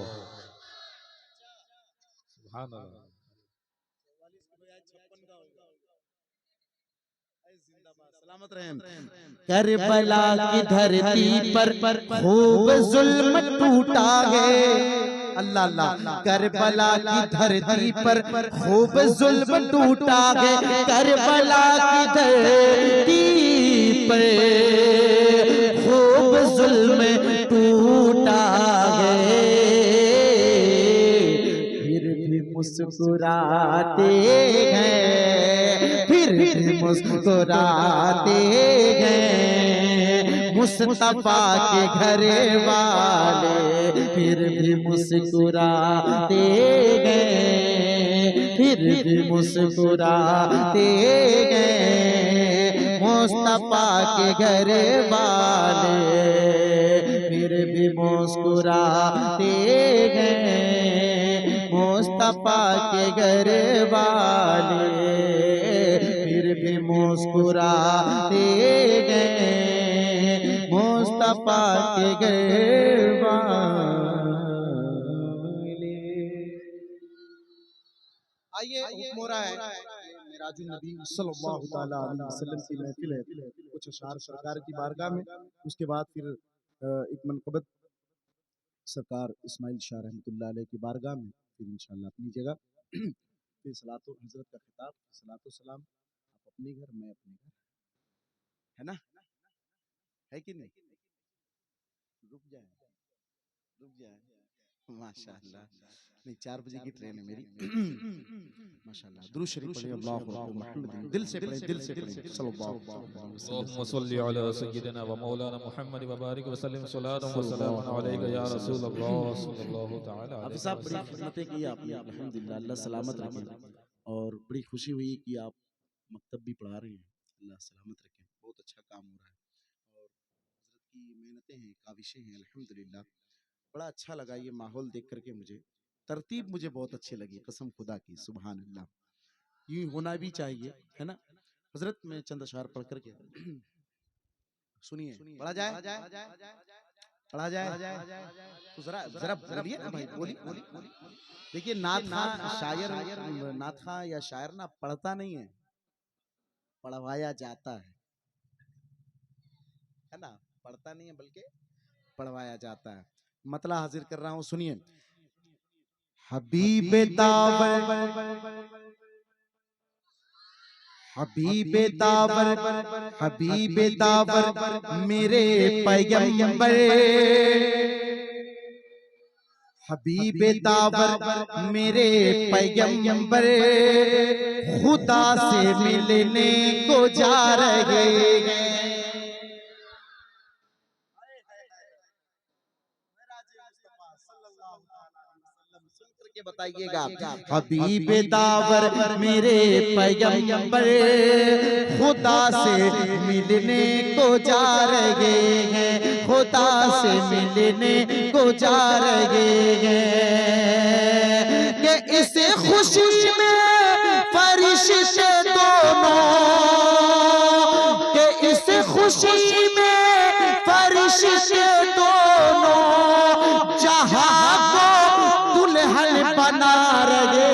सुभान अल्लाह। करबला की धरती पर खूब जुल्म टूटा है, अल्लाह अल्लाह, करबला की धरती पर खूब जुल्म टूटा है, करबला की धरती पर खूब जुल्म टूटा है, फिर भी मुस्कुराते हैं, फिर भी मुस्कुराते हैं, मुस्तफा के घर वाले फिर भी मुस्कुराते हैं, फिर भी मुस्कुराते हैं, मुस्तफा के घर वाले फिर भी मुस्कुराते हैं, मुस्तफा के घर वाले फिर भी मुस्कुराते हैं, मुस्तफा के घर वाले। आइए हुक्म हो रहा है, मिराजुन नबी सल्लल्लाहु ताला अलैहि वसल्लम की महफिल है, कुछ अशार सरकार की बारगाह में, उसके बाद फिर एक मनक़बत सरकार इस्माइल शाह रहमतुल्लाह अलैह की बारगाह में, फिर इंशाअल्लाह अपनी जगह फिर सलातो हजरत का खिताब, सलातो सलाम, आप अपने घर, मैं अपने घर, है ना, है कि नहीं? रुक जाए, रुक जाए, माशाअल्लाह। नहीं 4 बजे की ट्रेन है मेरी। माशाअल्लाह। दुरूद शरीफ पढ़िए, अल्लाहु अकबर मुहम्मद। दिल से पढ़े, दिल से पढ़े। सल्लल्लाहु अलैहि अल्लाहुम्मा सल्लि अला सय्यिदिना व मौलाना मुहम्मद व बारिक व सल्लिम सलातन व सलामन अलैका या रसूल अल्लाह सल्लल्लाहु तआला आप अलैहि साहब बड़ी वसल्लम। खिदमतें की आपने, अल्हम्दुलिल्लाह। अल्लाह सलामत रखे और बड़ी खुशी हुई कि आप मकतब भी पढ़ा रहे हैं। अल्लाह सलामत रखे, बहुत अच्छा काम हो रहा है और हज़रत की मेहनतें हैं, काविशें हैं, अल्हम्दुलिल्लाह। बड़ा अच्छा लगा ये माहौल देख करके मुझे। तरतीब मुझे बहुत अच्छी लगी, कसम खुदा की, सुभान अल्लाह। यूँ होना भी चाहिए, है ना? हज़रत मैं चंद अशआर पढ़ कर के सुनिए, पढ़ा जाए? पढ़ा जाए? तो ज़रा ज़रा बोलिए ना भाई, बोलिए। देखिए नात खां शायर, नात खां या शायर ना पढ़ता नहीं है, पढ़वाया जाता है ना? पढ़ता नहीं है बल्कि पढ़वाया जाता है। मतला हाजिर कर रहा हूँ, सुनिए। हबीब दावर, हबीब दावर, हबीब दावर मेरे पैगंबर, हबीब दावर मेरे पैगंबर खुदा से मिलने को जा रहे हैं। बताइएगा, हबीब दावर मेरे पैगंबर खुदा से मिलने को जा रहे हैं, खुदा से मिलने को जा रहे हैं। कि इस खुशी में फरिश्ते दोनों, कि इस खुशी में फरिश्ते दोनों जहां को दुल्हन बना रहे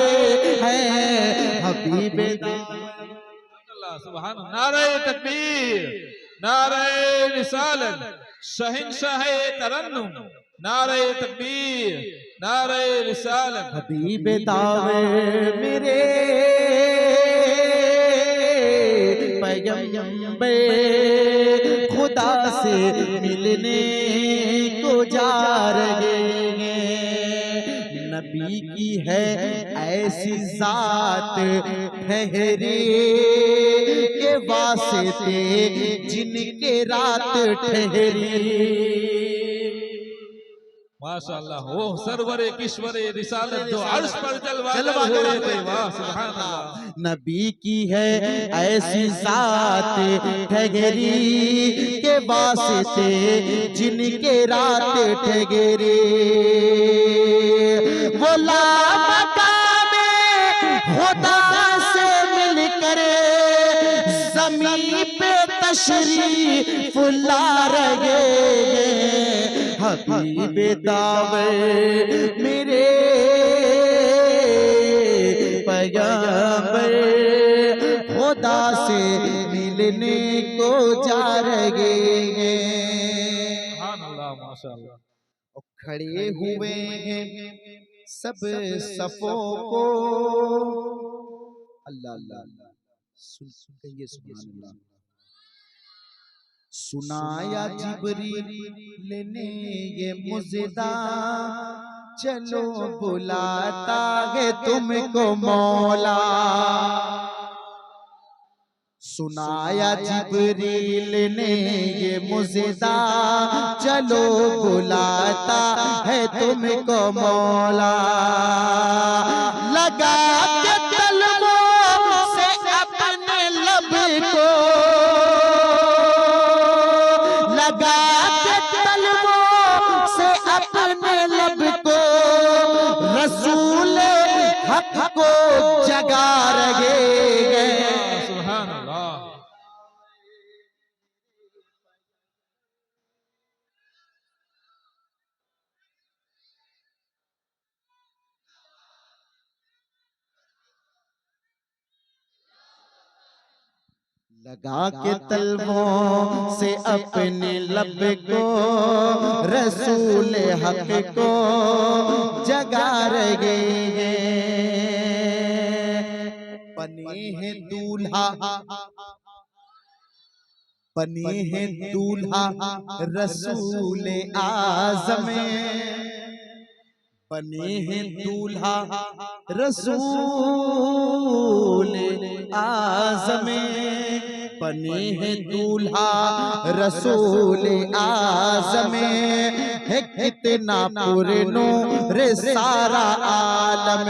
हैं। हबीब अल्लाह सुभान अल्लाह। नारे तकबीर, नारे रिसालत, शहंशाह तरन्नुम, नारे तकबीर, नारे रिसालत। हबीब दावे मेरे पैगंबर खुदा से मिलने को जा रहे हैं। नबी की है ऐसी जात ठहरे के वास्ते जिनके रात ठहरी। माशाअल्लाह, वो सरवरे किश्वरे रिसालत जो अर्श पर जलवा हुए थे, वाह सुभान अल्लाह। नबी की है ऐसी जात ठहरी के वास्ते जिनके रात ठहरी। वो लामकामे खुदा से मिलकर ज़मीन पे तशरीफ ला रहे हैं। हबीब दावर मेरे पैगंबर खुदा से मिलने को जा रहे हैं। सुभान अल्लाह, माशाअल्लाह। और खड़े हुए हैं सब सफों को, अल्लाह अल्लाह सुन कहिए सुभान अल्लाह। सुनाया जिब्रील ने ये मुजदा, चलो बुलाता है तुमको मौला। सुनाया जिब्रील ने ये मुजदा, चलो बुलाता है तुमको मौला। लगा के तलवों से अपने लब को, लगा के तलवों से अपने लब को रसूल हक को जगा रहे हैं। सुभान अल्लाह। लगा के तलवों से अपने लब को रसूल हक को जगा रहे हैं। बने हैं दूल्हा, बने हैं दूल्हा रसूल आज़म, बने हैं दूल्हा रसूल आज़म, बने हैं दूल्हा रसूल आज़म, है कितना पुरनूर सारा आलम,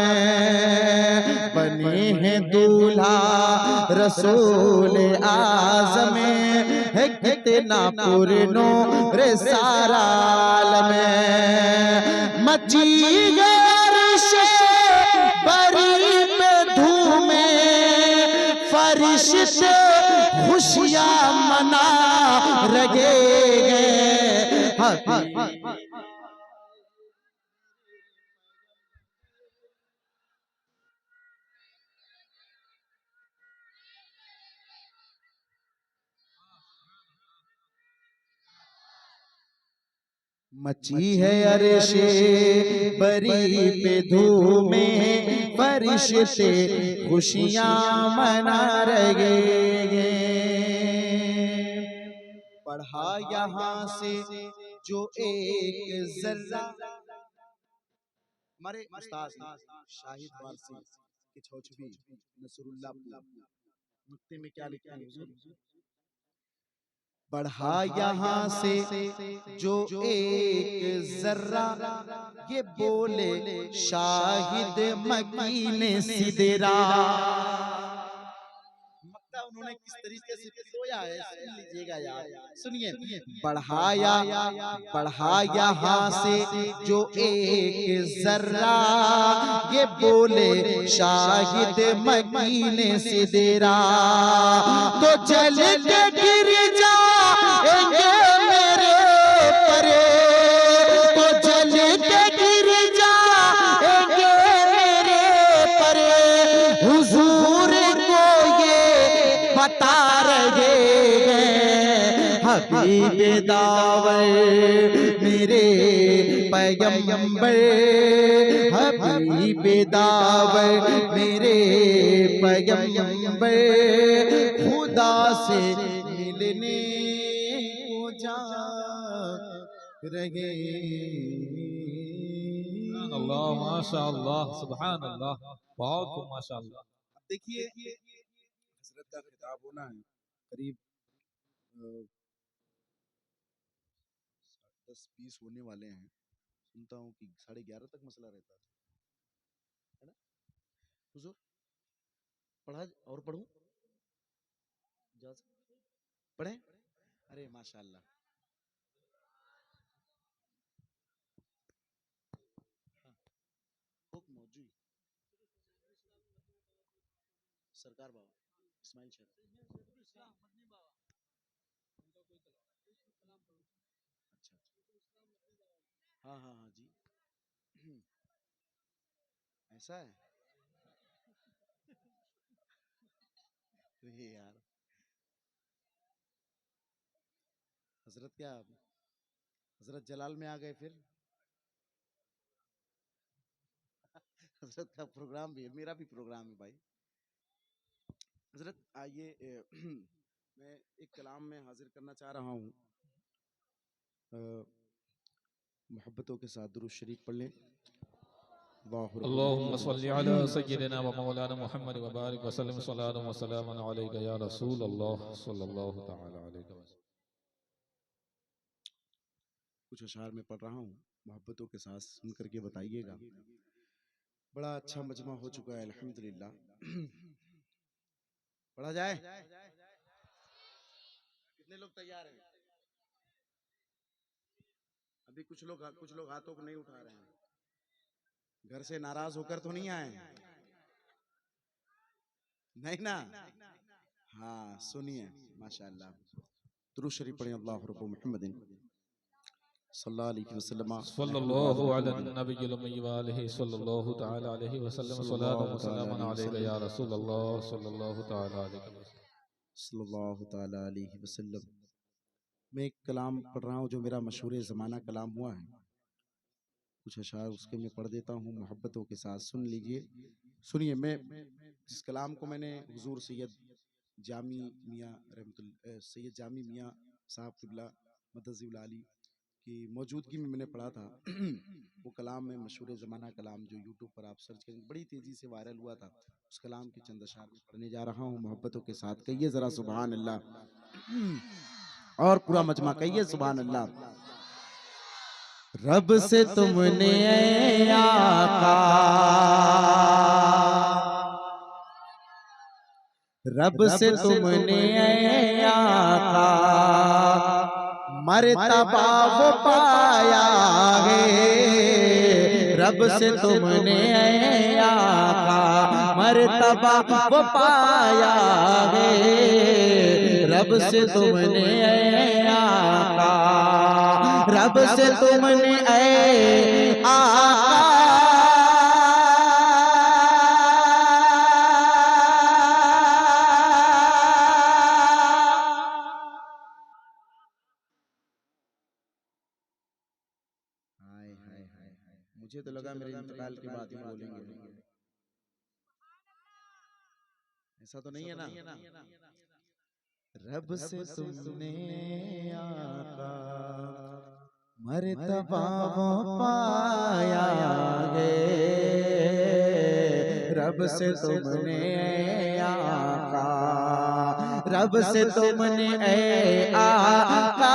बने हैं दूल्हा रसूल आज़म, है कितना पुरनूर सारा आलम, मची गर्शे बरी पे धूमे, फरिश्ते खुशियां मना रहे हैं। मची है अर्शे बरी पे धूमे, फरिश्ते खुशियां मना रहे हैं। पढ़ा यहाँ से जो एक जर्रा, हमारे उस्ताद शाहिद वारसी की छौछबी नसरुल्लाह नुक्ते में क्या लिखा है हुजूर? बढ़ा यहाँ से जो एक जर्रा, ये बोले शाहिद मकीन सिदरा। मक्का उन्होंने किस तरीके से पिरोया है, सुन लीजिएगा यार, सुनिए। बढ़ाया यहाँ से जो एक जर्रा, ये बोले शाहिद मकीन सिदरा, तो जल के गिर जाएंगे मेरे परे, तो जल के गिर जाएंगे मेरे परे, हुजूर को ये बता रहे हैं हबीब दावर मेरे पैगंबर, हबीब दावर मेरे पैगंबर, खुदा से मिलने को जा रहे। अल्लाह माशाअल्लाह सुभान अल्लाह, बहुत खूब माशाअल्लाह। देखिए हजरत का खिताब होना है करीब 10-20 होने वाले हैं। सुनता हूँ कि 11:30 तक मसला रहता है ना हुजूर? पढ़ा और पढ़ूं? पढ़े? अरे माशाअल्लाह। हुक्म मौजूद सरकार बाबा इस्माइल शेख। अच्छा हाँ हाँ हाँ जी। ऐसा है तो ये यार हजरत क्या हजरत जलाल में आ गए फिर। हजरत का प्रोग्राम भी है, मेरा भी प्रोग्राम है भाई। हजरत आइए मैं एक कलाम में हाजिर करना चाह रहा हूँ। मोहब्बतों के साथ दुरूद शरीफ पढ़ लें। अल्लाहुम्मा सल्लि अला सय्यिदिना व मौलाना मुहम्मद व बारिक व सल्लिम सलातन व सलामन अलैका या रसूल अल्लाह सल्लल्लाहु तआला अलैहि वसल्लम। कुछ अशार में पढ़ रहा हूँ, मोहब्बतों के साथ सुन करके बताइएगा। बड़ा अच्छा मजमा हो चुका है अल्हम्दुलिल्लाह। पढ़ा जाए? कितने लोग तैयार हैं? अभी कुछ लोग हाथों को नहीं उठा रहे हैं। घर से नाराज होकर तो नहीं आए? नहीं ना? हाँ सुनिए माशाअल्लाह। दुरूद शरीफ पढ़ें। अल्लाह रब्बु मुहम्मदिन सल्लल्लाहु अलैहि वसल्लम सल्लल्लाहु अला नबिय्यिल उम्मी व आलिहि सल्लल्लाहु तआला अलैहि वसल्लम सलातन व सलामन अलैका या रसूल अल्लाह सल्लल्लाहु तआला अलैहि वसल्लम। मैं एक कलाम पढ़ रहा हूँ जो मेरा मशहूर ज़माना कलाम हुआ है। कुछ अशार उसके मैं पढ़ देता हूँ, मोहब्बतों के साथ सुन लीजिए। सुनिए, मैं जिस कलाम को मैंने हुजूर सैयद जामी मियाँ रहमतुल्लाह सैयद जामी मियाँ साहब क़िबला मदज़िल आली की मौजूदगी में मैंने पढ़ा था। वो कलाम में मशहूर ज़माना कलाम जो यूट्यूब पर आप सर्च करेंगे बड़ी तेज़ी से वायरल हुआ था, उस कलाम की चंद अशआर में पढ़ने जा रहा हूँ। मोहब्बतों के साथ कहिए ज़रा सुभान अल्लाह, और पूरा मजमा कहिए सुभान अल्लाह। रब से तुमने ऐ आका, रब से तुमने ऐ आका मर्तबा वो पाया है। रब से तुमने ऐ आका मर्तबा वो पाया है। रब से तुमने ऐ आका, रब से तुमने ऐ आका मुझे तो लगा मेरे इंतकाल के बाद ही बोलेंगे, ऐसा तो नहीं है ना। रब से तुमने आका मर्तबा वो पाया है। रब से तुमने आका, रब से तुमने आका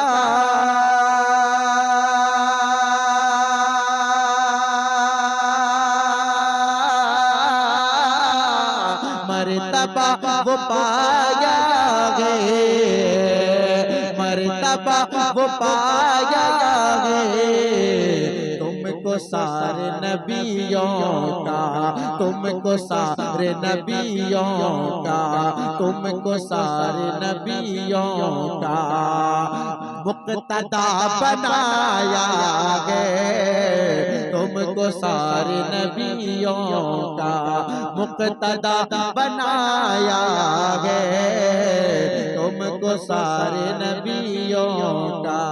मर्तबा वो पाया है। मर्तबा वो पाया है। तुमको सारे नबियों का, तुमको सारे नबियों का, तुमको सारे नबियों का मुक्तदा बनाया है। तुमको सारे नबियों का मुक्तदा बनाया है। तुमको सारे नबियों का।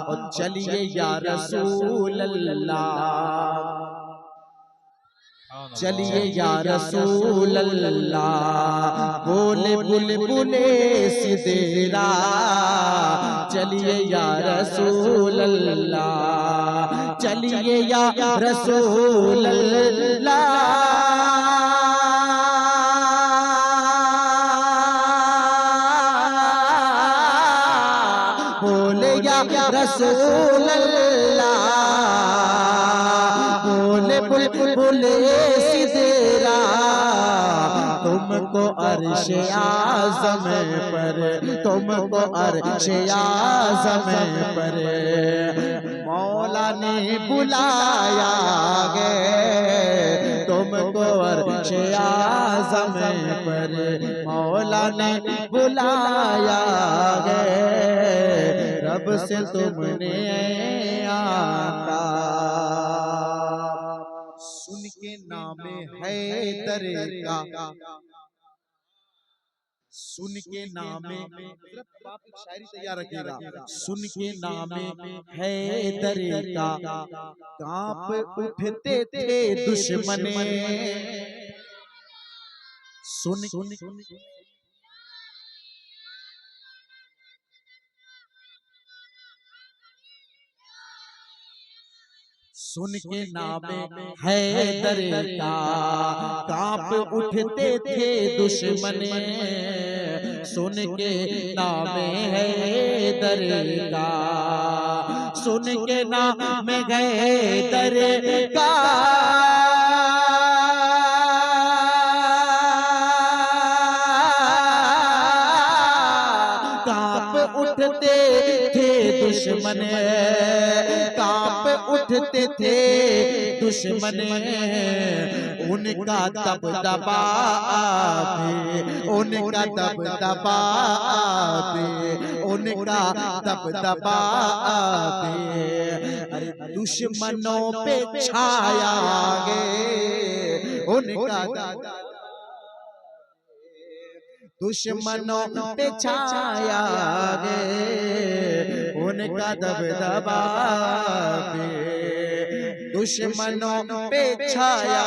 और चलिए या रसूल अल्लाह, चलिए या रसूल अल्लाह, बोले बुलबुले सिदेरा। चलिए या रसूल अल्लाह, चलिए या रसूल अल्लाह। बोले या रसूल अल्लाह, बोले बुलबुले सिदेरा। तुमको अर्श आज़म पर, तुमको अर्श आज़म पर मौला ने बुलाया गे। तुमको अर्श आज़म पर मौला ने बुलाया गे। रब से तुमने आका सुन के नामे हैदर का, सुन के नामे शायरी तैयार रखिएगा। सुन के नामे हैदर का कांप उठते थे दुश्मने। सुन सुन के नामे हैदर का कांप उठते थे दुश्मने। सुन के नामे हैदर का, सुन के नामे हैदर का कांप उठते थे दुश्मने। कांप उठते थे दुश्मने। उनका दबदबा भी, उनका दबदबा भी, उनका दबदबा भी अरे दुश्मनों पे छाया गे। उनका दुश्मनों पे छाया गे। उनका दबदबा भी दुश्मनों पे छाया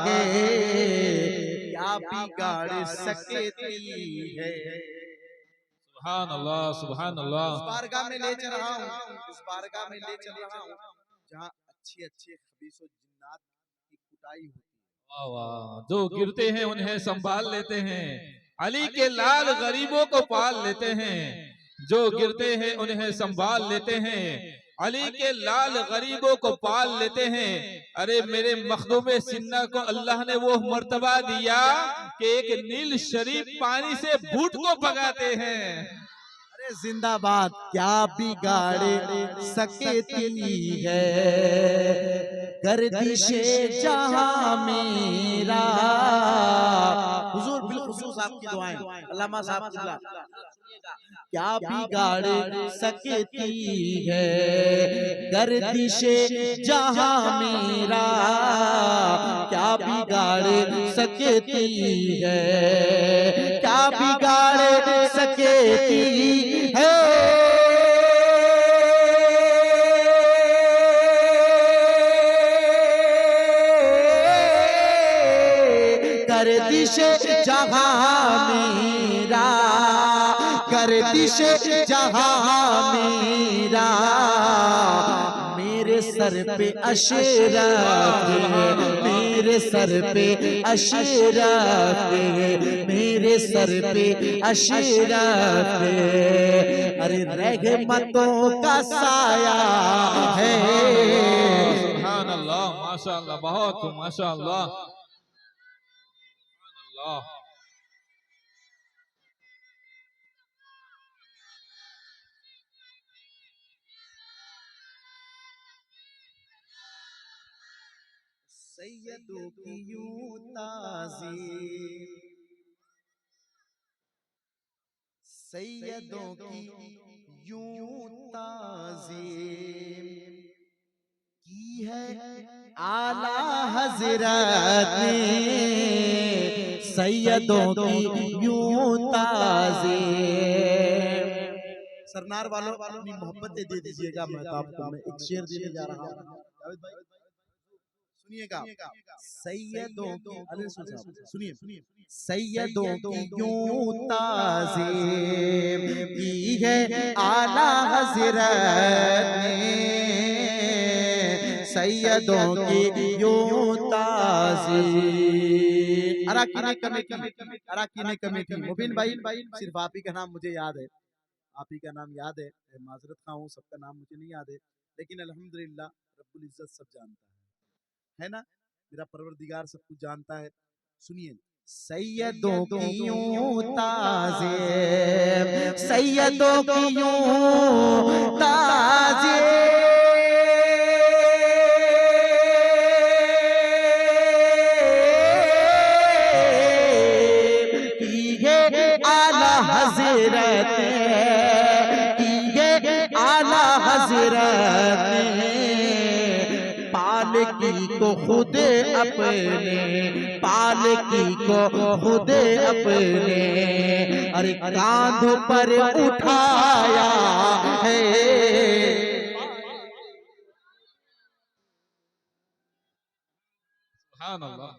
गे। क्या बिगाड़ सकती है, सुभान अल्लाह, सुभान अल्लाह। उस बारगाह में ले चल रहा हूँ, उस बारगाह में ले चल रहा हूँ जहाँ अच्छे अच्छे खबीसो जिन्नात की कुटाई होती है। वाह वाह, जो गिरते हैं उन्हें संभाल लेते हैं, अली के लाल गरीबों को पाल लेते हैं। जो गिरते हैं उन्हें संभाल लेते हैं, अली के लाल गरीबों को पाल लेते हैं। अरे मेरे मखदूम सिन्ना को अल्लाह ने वो मर्तबा दिया कि एक नील शरीफ पानी से बूट को भगाते हैं। अरे जिंदाबाद, क्या बिगाड़े सकती है गर्दिशे जहां मेरा। हुजूर बिलखुसूस आपकी दुआएं, अल्लामा साहब किबला, क्या बिगाड़ सकती है गर्दिशे जहां मेरा, क्या बिगाड़ सकती है, क्या बिगाड़ सकती है गर्दिश जहां मेरा, गर्दिश जहां मेरा। मेरे सर पे अशरफ है, मेरे सर पे अशरफ है, मेरे सर पे अशरफ है। अरे रहमतों का साया है। सुभान अल्लाह, माशाअल्लाह, बहुत माशाअल्लाह, अल्लाह। सैयदों की यूं ताज़ीम, सैयदों की यूं ताज़ीम की है आला हज़रत ने, सैयदों की यूं ताज़ीम। सरनार वालों अपनी मोहब्बतें दे दीजिएगा। मैं तो आपको मैं एक शेर देने जा रहा हूँ, जावेद भाई सुनिएगा। सैयदों की, सुनिए सुनिए, सैयदों की यूं ताज़ीम की है आला हज़रत ने, सैयदों की यूं ताज़ीम। अराकीनी कमेटी, अराकीनी कमेटी, मुबीन भाई सिर्फ आप ही का नाम मुझे याद है, आप ही का नाम याद है, माजरत खा हूँ, सबका नाम मुझे नहीं याद है, लेकिन अल्हम्दुलिल्लाह रब्बुल इज्जत सब जानता है ना, मेरा परवरदिगार सब कुछ जानता है। सुनिए, सैयदों की यूं ताज़ीम, सैयदों की यूं ताज़ीम की है आला हज़रत, की है आला हज़रत ने। पालकी को खुद अपने, पालकी को खुद अपने, अरे कांध पर उठाया है। सुभान अल्लाह।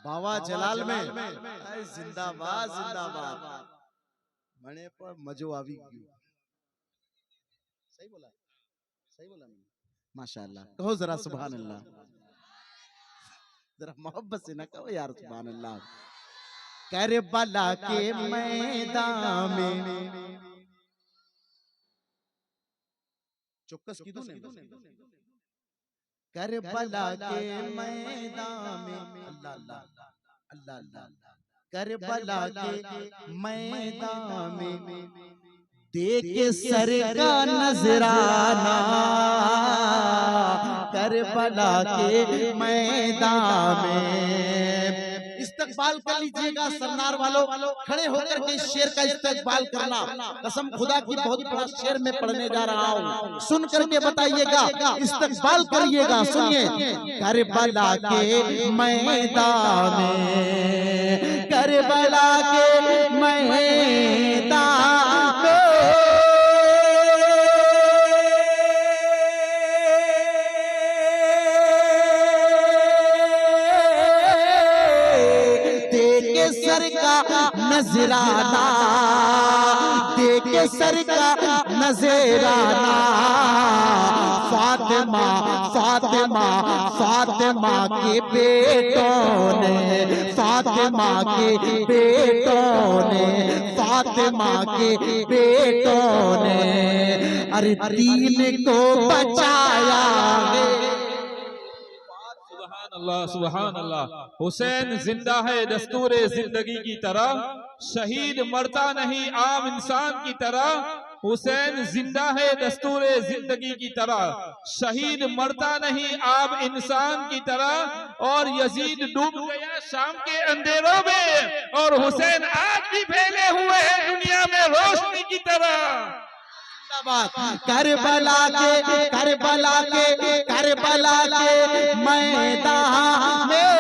बाबा जलाल में जिंदाबाद जिंदाबाद, मने पर मजो आवी गयो। सही बोला, सही बोला मैंने, माशाअल्लाह। कहो जरा सुभान अल्लाह, जरा मोहब्बत से ना कहो यार सुभान अल्लाह। करबला के मैदान में चौकस की ने करबला के मैदान में, अल्लाह अल्लाह अल्लाह अल्लाह, करबला के मैदान में देख सर का नजराना, करबला के मैदान में इस्तकबाल कर लीजिएगा। सरनार वालों खड़े होकर के शेर का इस्तकबाल करना, कसम खुदा की बहुत बड़ा शेर में पढ़ने जा रहा हूँ, सुन करके बताइएगा, इस्तकबाल करिएगा। सुनिए, करबला के मैदान में, करबला के मैदान में सर का नजराना, देखे सर का नजराना। फातिमा फातिमा फातिमा के बेटों ने, फातिमा के बेटों ने, फातिमा के बेटों ने अरे दीन को बचाया। अल्लाह सुभान अल्लाह। हुसैन जिंदा है दस्तूरे जिंदगी की तरह, शहीद मरता नहीं आम इंसान की तरह। हुसैन जिंदा है दस्तूरे जिंदगी की तरह, शहीद मरता नहीं आम इंसान की तरह। और यजीद डूब गया शाम के अंधेरों में, और हुसैन आज भी फैले हुए हैं दुनिया में रोशनी की तरह। करबला के करबला के करबला के मैदान में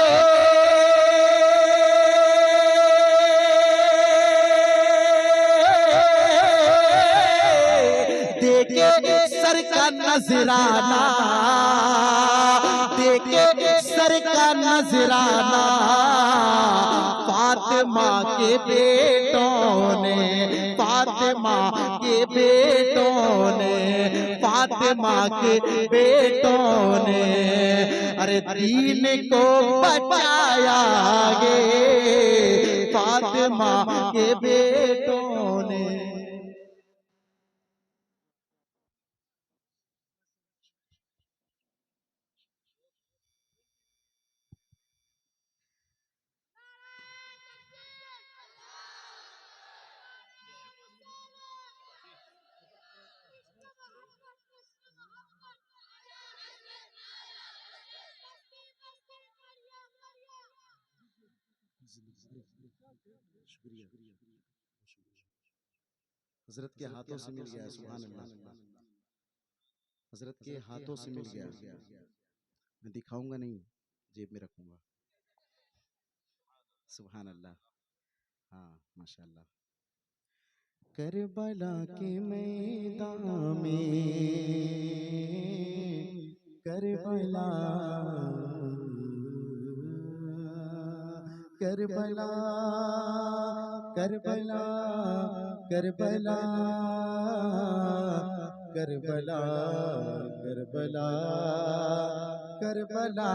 देखे सर का नजराना, देखे सर का नजराना। फातिमा के बेटों ने, फातिमा के बेटों ने, फातिमा के बेटों ने अरे दीन को बचाया गे, फातिमा के बेटों ने। हजरत के हाथों से मिल गया, सुभान अल्लाह। हजरत के हाथों से मिल गया। मैं दिखाऊंगा नहीं, जेब में रखूंगा। सुभान अल्लाह। हाँ माशाअल्लाह। करबला के मैदान में, Karbala Karbala Karbala Karbala Karbala Karbala Karbala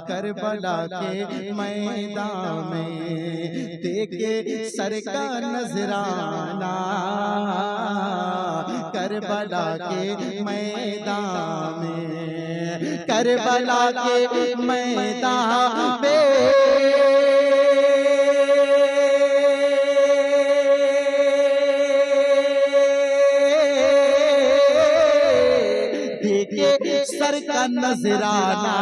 Karbala के मैदान में देखे सर का नजराना। करबला के मैदान में, करबला के मैदान में देखे सर का नजराना,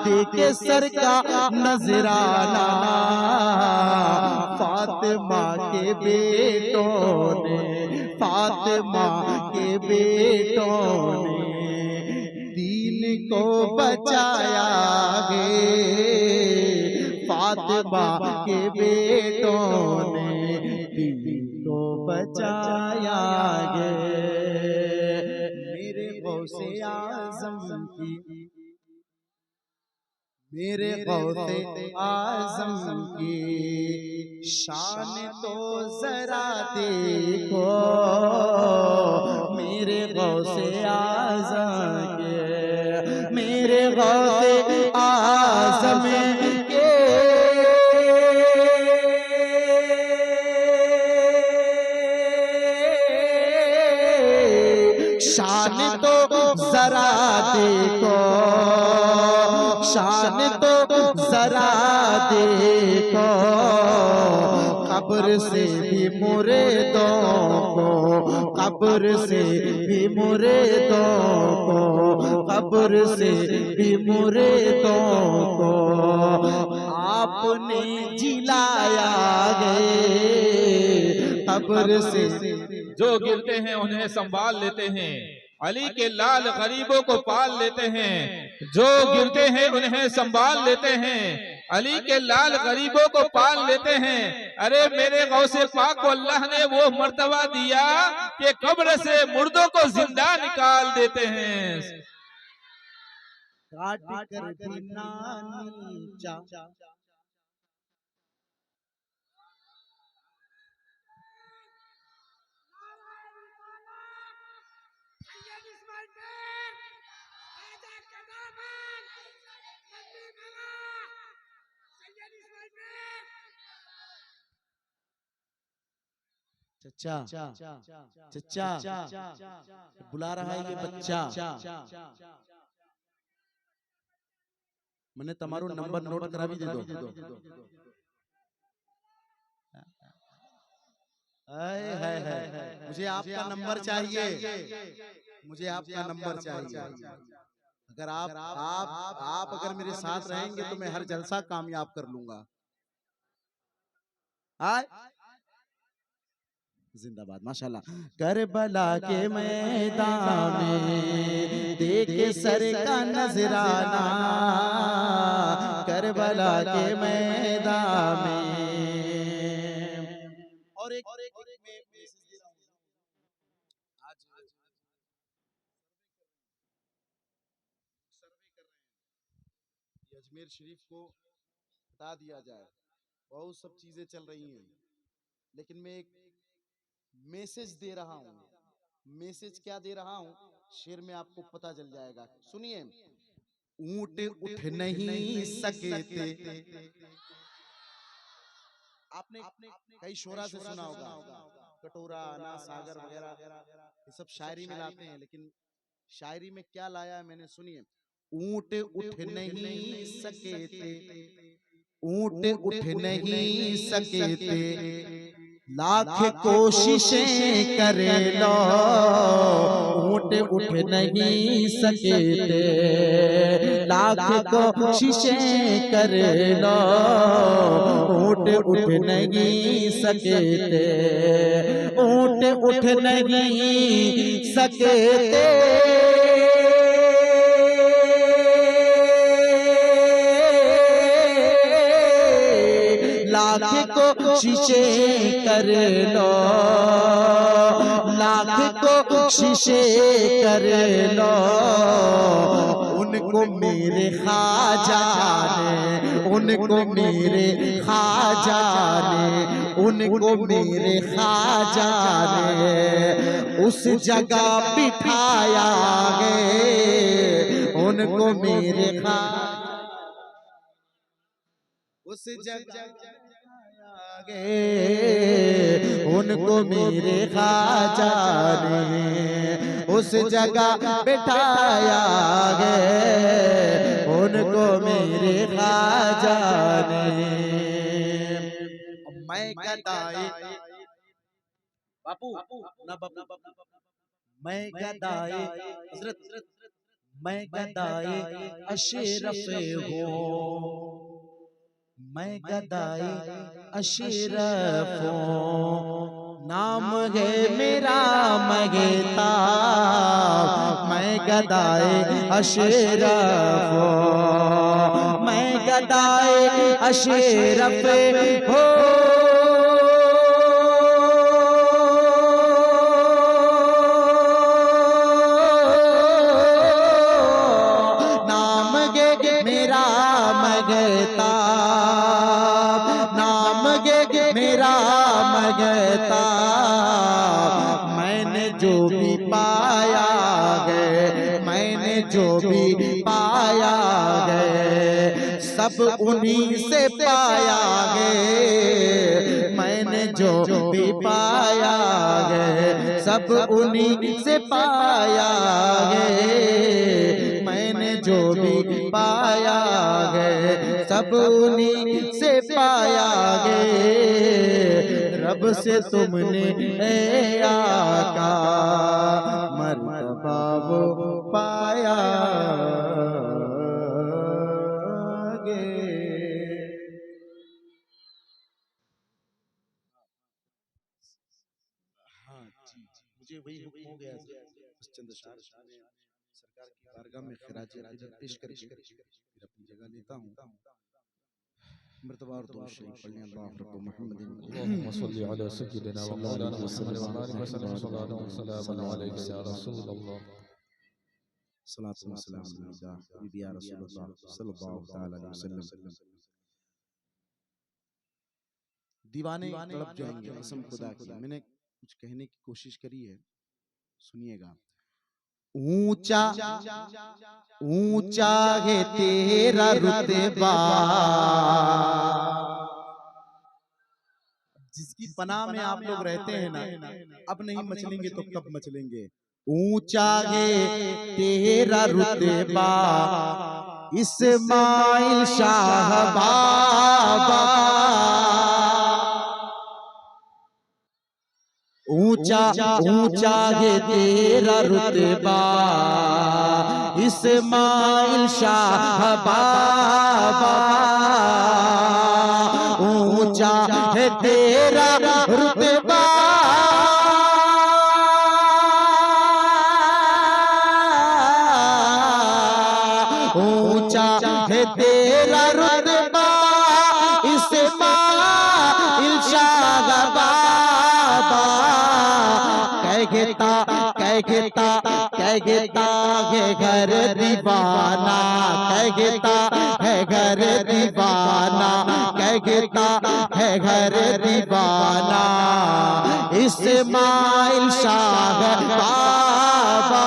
देखे सर का नजराना। फातिमा के बेटों ने, फातिमा के बेटों ने दीन को बचाया गे, फातिमा के बेटों ने दीन को बचाया गे। मेरे गौसे आज़म की, मेरे गौसे आज़म की शान तो जरा देखो, मेरे गौसे आज़म के, मेरे गौसे आज़म के शान तो जरा देखो, शान तो जरा देखो। कब्र से भी मुर्दों को, कब्र से भी मुर्दों को, कब्र से भी मुर्दों को आपने जिलाया गे। कब्र से जो गिरते हैं उन्हें संभाल लेते हैं, अली के लाल गरीबों को पाल लेते हैं। जो गिरते हैं उन्हें संभाल लेते हैं, अली के लाल गरीबों को पाल लेते हैं। अरे मेरे गौसे पाक को अल्लाह ने वो मर्तबा दिया कि कब्र से मुर्दों को जिंदा निकाल देते हैं। काट कर भी ना नीचा। चचा चचा बुला रहा है ये बच्चा। मैंने तुम्हारो नंबर नोट करा भी दे दो। मुझे आपका नंबर चाहिए, मुझे आपका नंबर चाहिए। अगर आप अगर मेरे साथ रहेंगे तो मैं हर जलसा कामयाब कर लूंगा। जिंदाबाद माशाल्लाह। करबला के मैदान में देखे सर का नजराना, करबला के मैदान में। और एक मैसेज दे रहा हूं। आज सर्वे कर रहे हैं कि अजमेर शरीफ को हटा दिया जाए। बहुत सब चीजें चल रही हैं, लेकिन मैं एक मैसेज दे रहा हूं। मैसेज क्या दे रहा हूं, शेर में आपको पता चल जाएगा। सुनिए। ऊंट उठ नहीं सके थे। आपने कई शोरा से सुना होगा, कटोरा ना सागर वगैरह ये सब शायरी में लाते हैं, लेकिन शायरी में क्या लाया है मैंने, सुनिए। ऊंट उठ नहीं सके थे, ऊंट उठ नहीं सके थे, लाख कोशिशें कर लो, ऊंट उठ नहीं सके थे, लाख कोशिशें कर लो, ऊंट उठ नहीं सके थे, ऊंट उठ नहीं सके थे, लाख कोशिशें कर लो, लाख कोशिशें कर लो, उनको मेरे ख्वाजा ने, उनको मेरे ख्वाजा ने, उनको मेरे ख्वाजा ने उस जगह बिठाया गे, उनको मेरे ख्वाजा उस जगह गे, उनको मेरे ख्वाजा ने उस जगह बिठाया गे, उनको मेरे ख्वाजा ने। मैं गदाए बापू ना बापू, मैं गदाए हजरत, मैं गदाए अशरफ हूँ, मैं गदाए अशरफ हूँ, नाम है मेरा मगता, मैं गदाए अशरफ हूँ, मैं गदाए अशरफ हूँ, मगता, मैंने जो भी पाया गे, मैंने जो भी पाया गे, सब उन्हीं से पाया गे, मैंने जो भी पाया गे, सब उन्हीं से पाया गे, मैंने जो भी पाया गे, सब उन्हीं से पाया गे, रब से तुमने ए आका मर्तबा वो पाया गे। हाँ जी, मुझे वही हुक्म हो गया उस चंद अशआर में सरकार की बारगाह में खिराज अक़ीदत पेश करके फिर अपनी जगह लेता हूँ। मर्तबा और दुआ शरीफ पढ़ने अल्लाह रब्बु मुहम्मदिन अल्लाहुम्मा सल्लि अला सय्यिदिना व मौलाना मुहम्मद व बारिक व सल्लम सल्लल्लाहु अलैहि या रसूल अल्लाह। सलातो व सलाम अलैका बीबी या रसूलुल्लाह सल्लल्लाहु तआला अलैहि वसल्लम। दीवाने तड़प जाएंगे कसम खुदा की। मैंने कुछ कहने की कोशिश करी है, सुनिएगा। ऊंचा ऊंचा है तेरा रुतबा, जिसकी पनाह में आप लोग रहते हैं ना, अब नहीं मचलेंगे तो कब मचलेंगे। ऊंचा है तेरा रुतबा इस्माइल शाह बाबा, ऊंचा ऊंचा है तेरा रुतबा इस्माइल शाह बाबा, ऊंचा है तेरा रुतबा ऊंचा है तेरा रुतबा इस्माइल शाह बाबा। कहता है घर दीवाना, कहता है घर दीवाना, कहता है घर दीवाना इस्माइल शाह बाबा,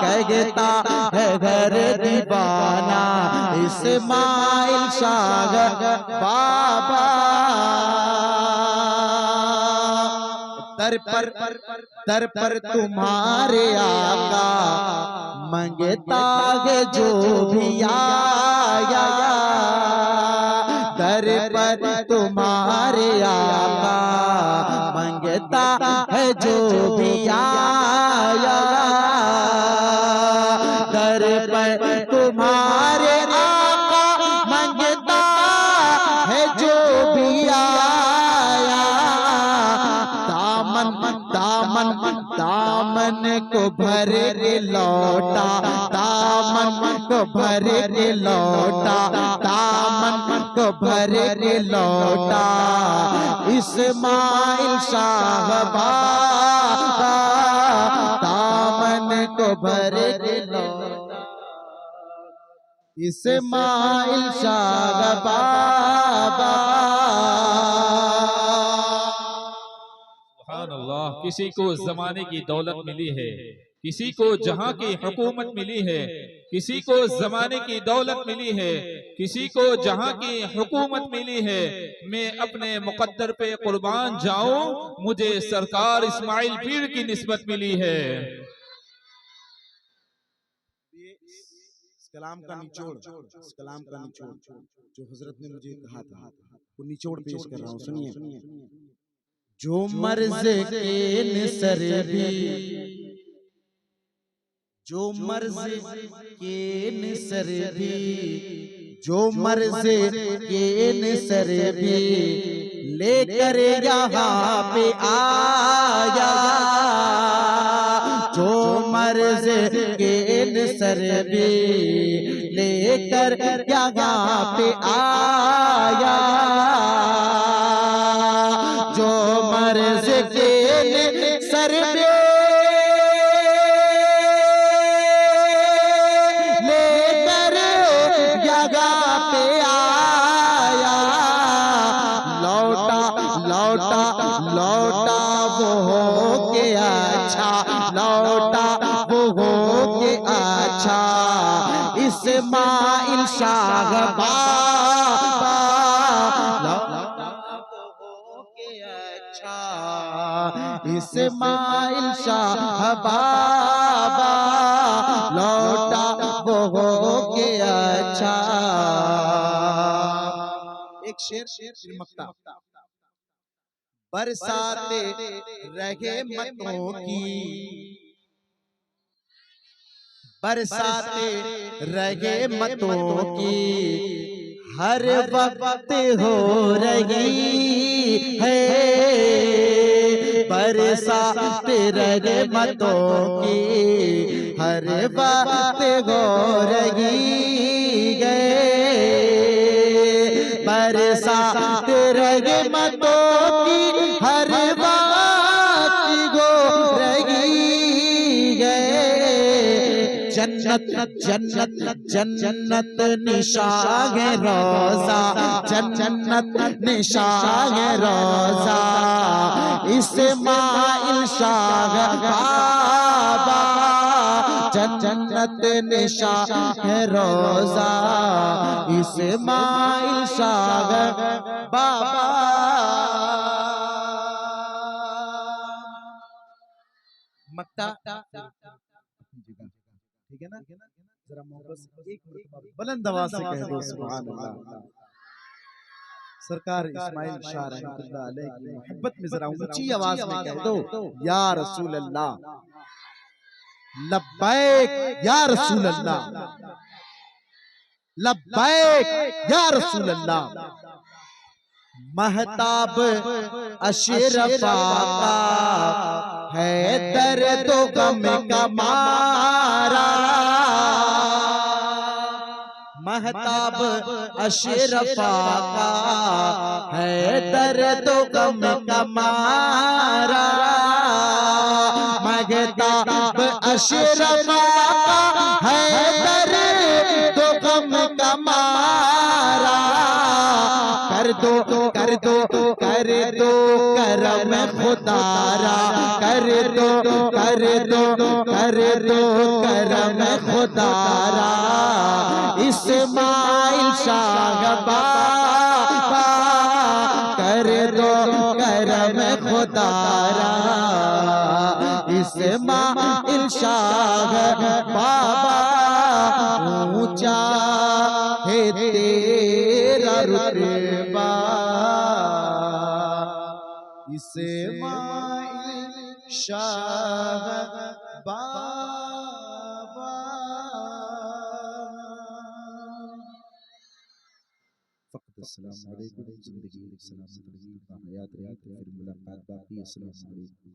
कहता है घर दीवाना इस्माइल शाह बाबा। दर पर तुम्हारे आका मंगता है जो भी आया, दर पर तुम्हारे आका मंगता है जो भी आया, दर पर तुम्हारे आका मंगता है जो भी आया। दामन को भर के लौटा, दामन को भर के लौटा, दामन को भर के लौटा इस्माइल शाह बाबा, दामन को भर के लौटा इस्माइल शाह बाबा। अल्लाह। किसी को जमाने की दौलत मिली है, किसी को जहां की हुकूमत मिली है, किसी को जमाने की दौलत मिली है, किसी को जहां की हुकूमत मिली है। मैं अपने मुकद्दर पे कुर्बान जाऊं, मुझे सरकार इस्माइल पीर की निस्बत मिली है। इस कलाम का निचोड़, इस कलाम का निचोड़ जो हजरत ने मुझे कहा था, वो निचोड़ पेश कर रहा हूँ, सुनिए। जो मर्ज़ के निसर भी, जो मर्ज़ के निसर भी, जो मर्ज़ के निसर भी लेकर यहाँ पे आया, जो मर्ज़ के निसर भी लेकर यहाँ पे आया, जो मर्ज़ के सर पे लेकर जगह पे आया, लौटा लौटा लौटा वो हो के अच्छा, लौटा वो हो के अच्छा इस्माइल शाह बाबा, इस्माइल शाह बाबा, लौटा वो हो के अच्छा। एक शेर मक्ता। बरसाते रहे मतों की, बरसाते रहे मतों की हर वक्त हो रही है, बरसात रहे मतों की हर वक्त हो रही है, बरसात रहे मतों की हर वक्त हो रही है। जन्नत जन्नत जन्नत निशान है रोजा, जन्नत निशान है रोजा, इस्माइल शाह बाबा जन्नत निशान है रोजा, इस्माइल शाह बाबा। मक्ता ठीक है ना, जरा मोहब्बत से एक मरतबा बुलंद आवाज से कह दो सुभान अल्लाह। सरकार इस्माइल शाह रहमतुल्लाह अलैह की मोहब्बत में जरा ऊंची आवाज में कह दो या रसूल अल्लाह, लब्बैक या रसूल अल्लाह, लब्बैक या रसूल अल्लाह। महताब अशरफा का है दर्द गम का मारा, महताब अशरफा का है दर्द गम का मारा, महताब अशरफा का है दर्द गम का मारा, कर दो कर दो कर दो करम खुदारा, कर दो कर दो कर दो करम खुदारा, इस्माइल शाह बाबा कर दो करम खुदारा, इस्माइल शाह बाबा ऊंचा है तेरा रुतबा, इस्माइल शाह बाबा। फ़क़त अस्सलामु अलैकुम, ज़िंदगी सलामत रही, हयात रही, फिर मुलाकात बाकी। अस्सलामु अलैकुम।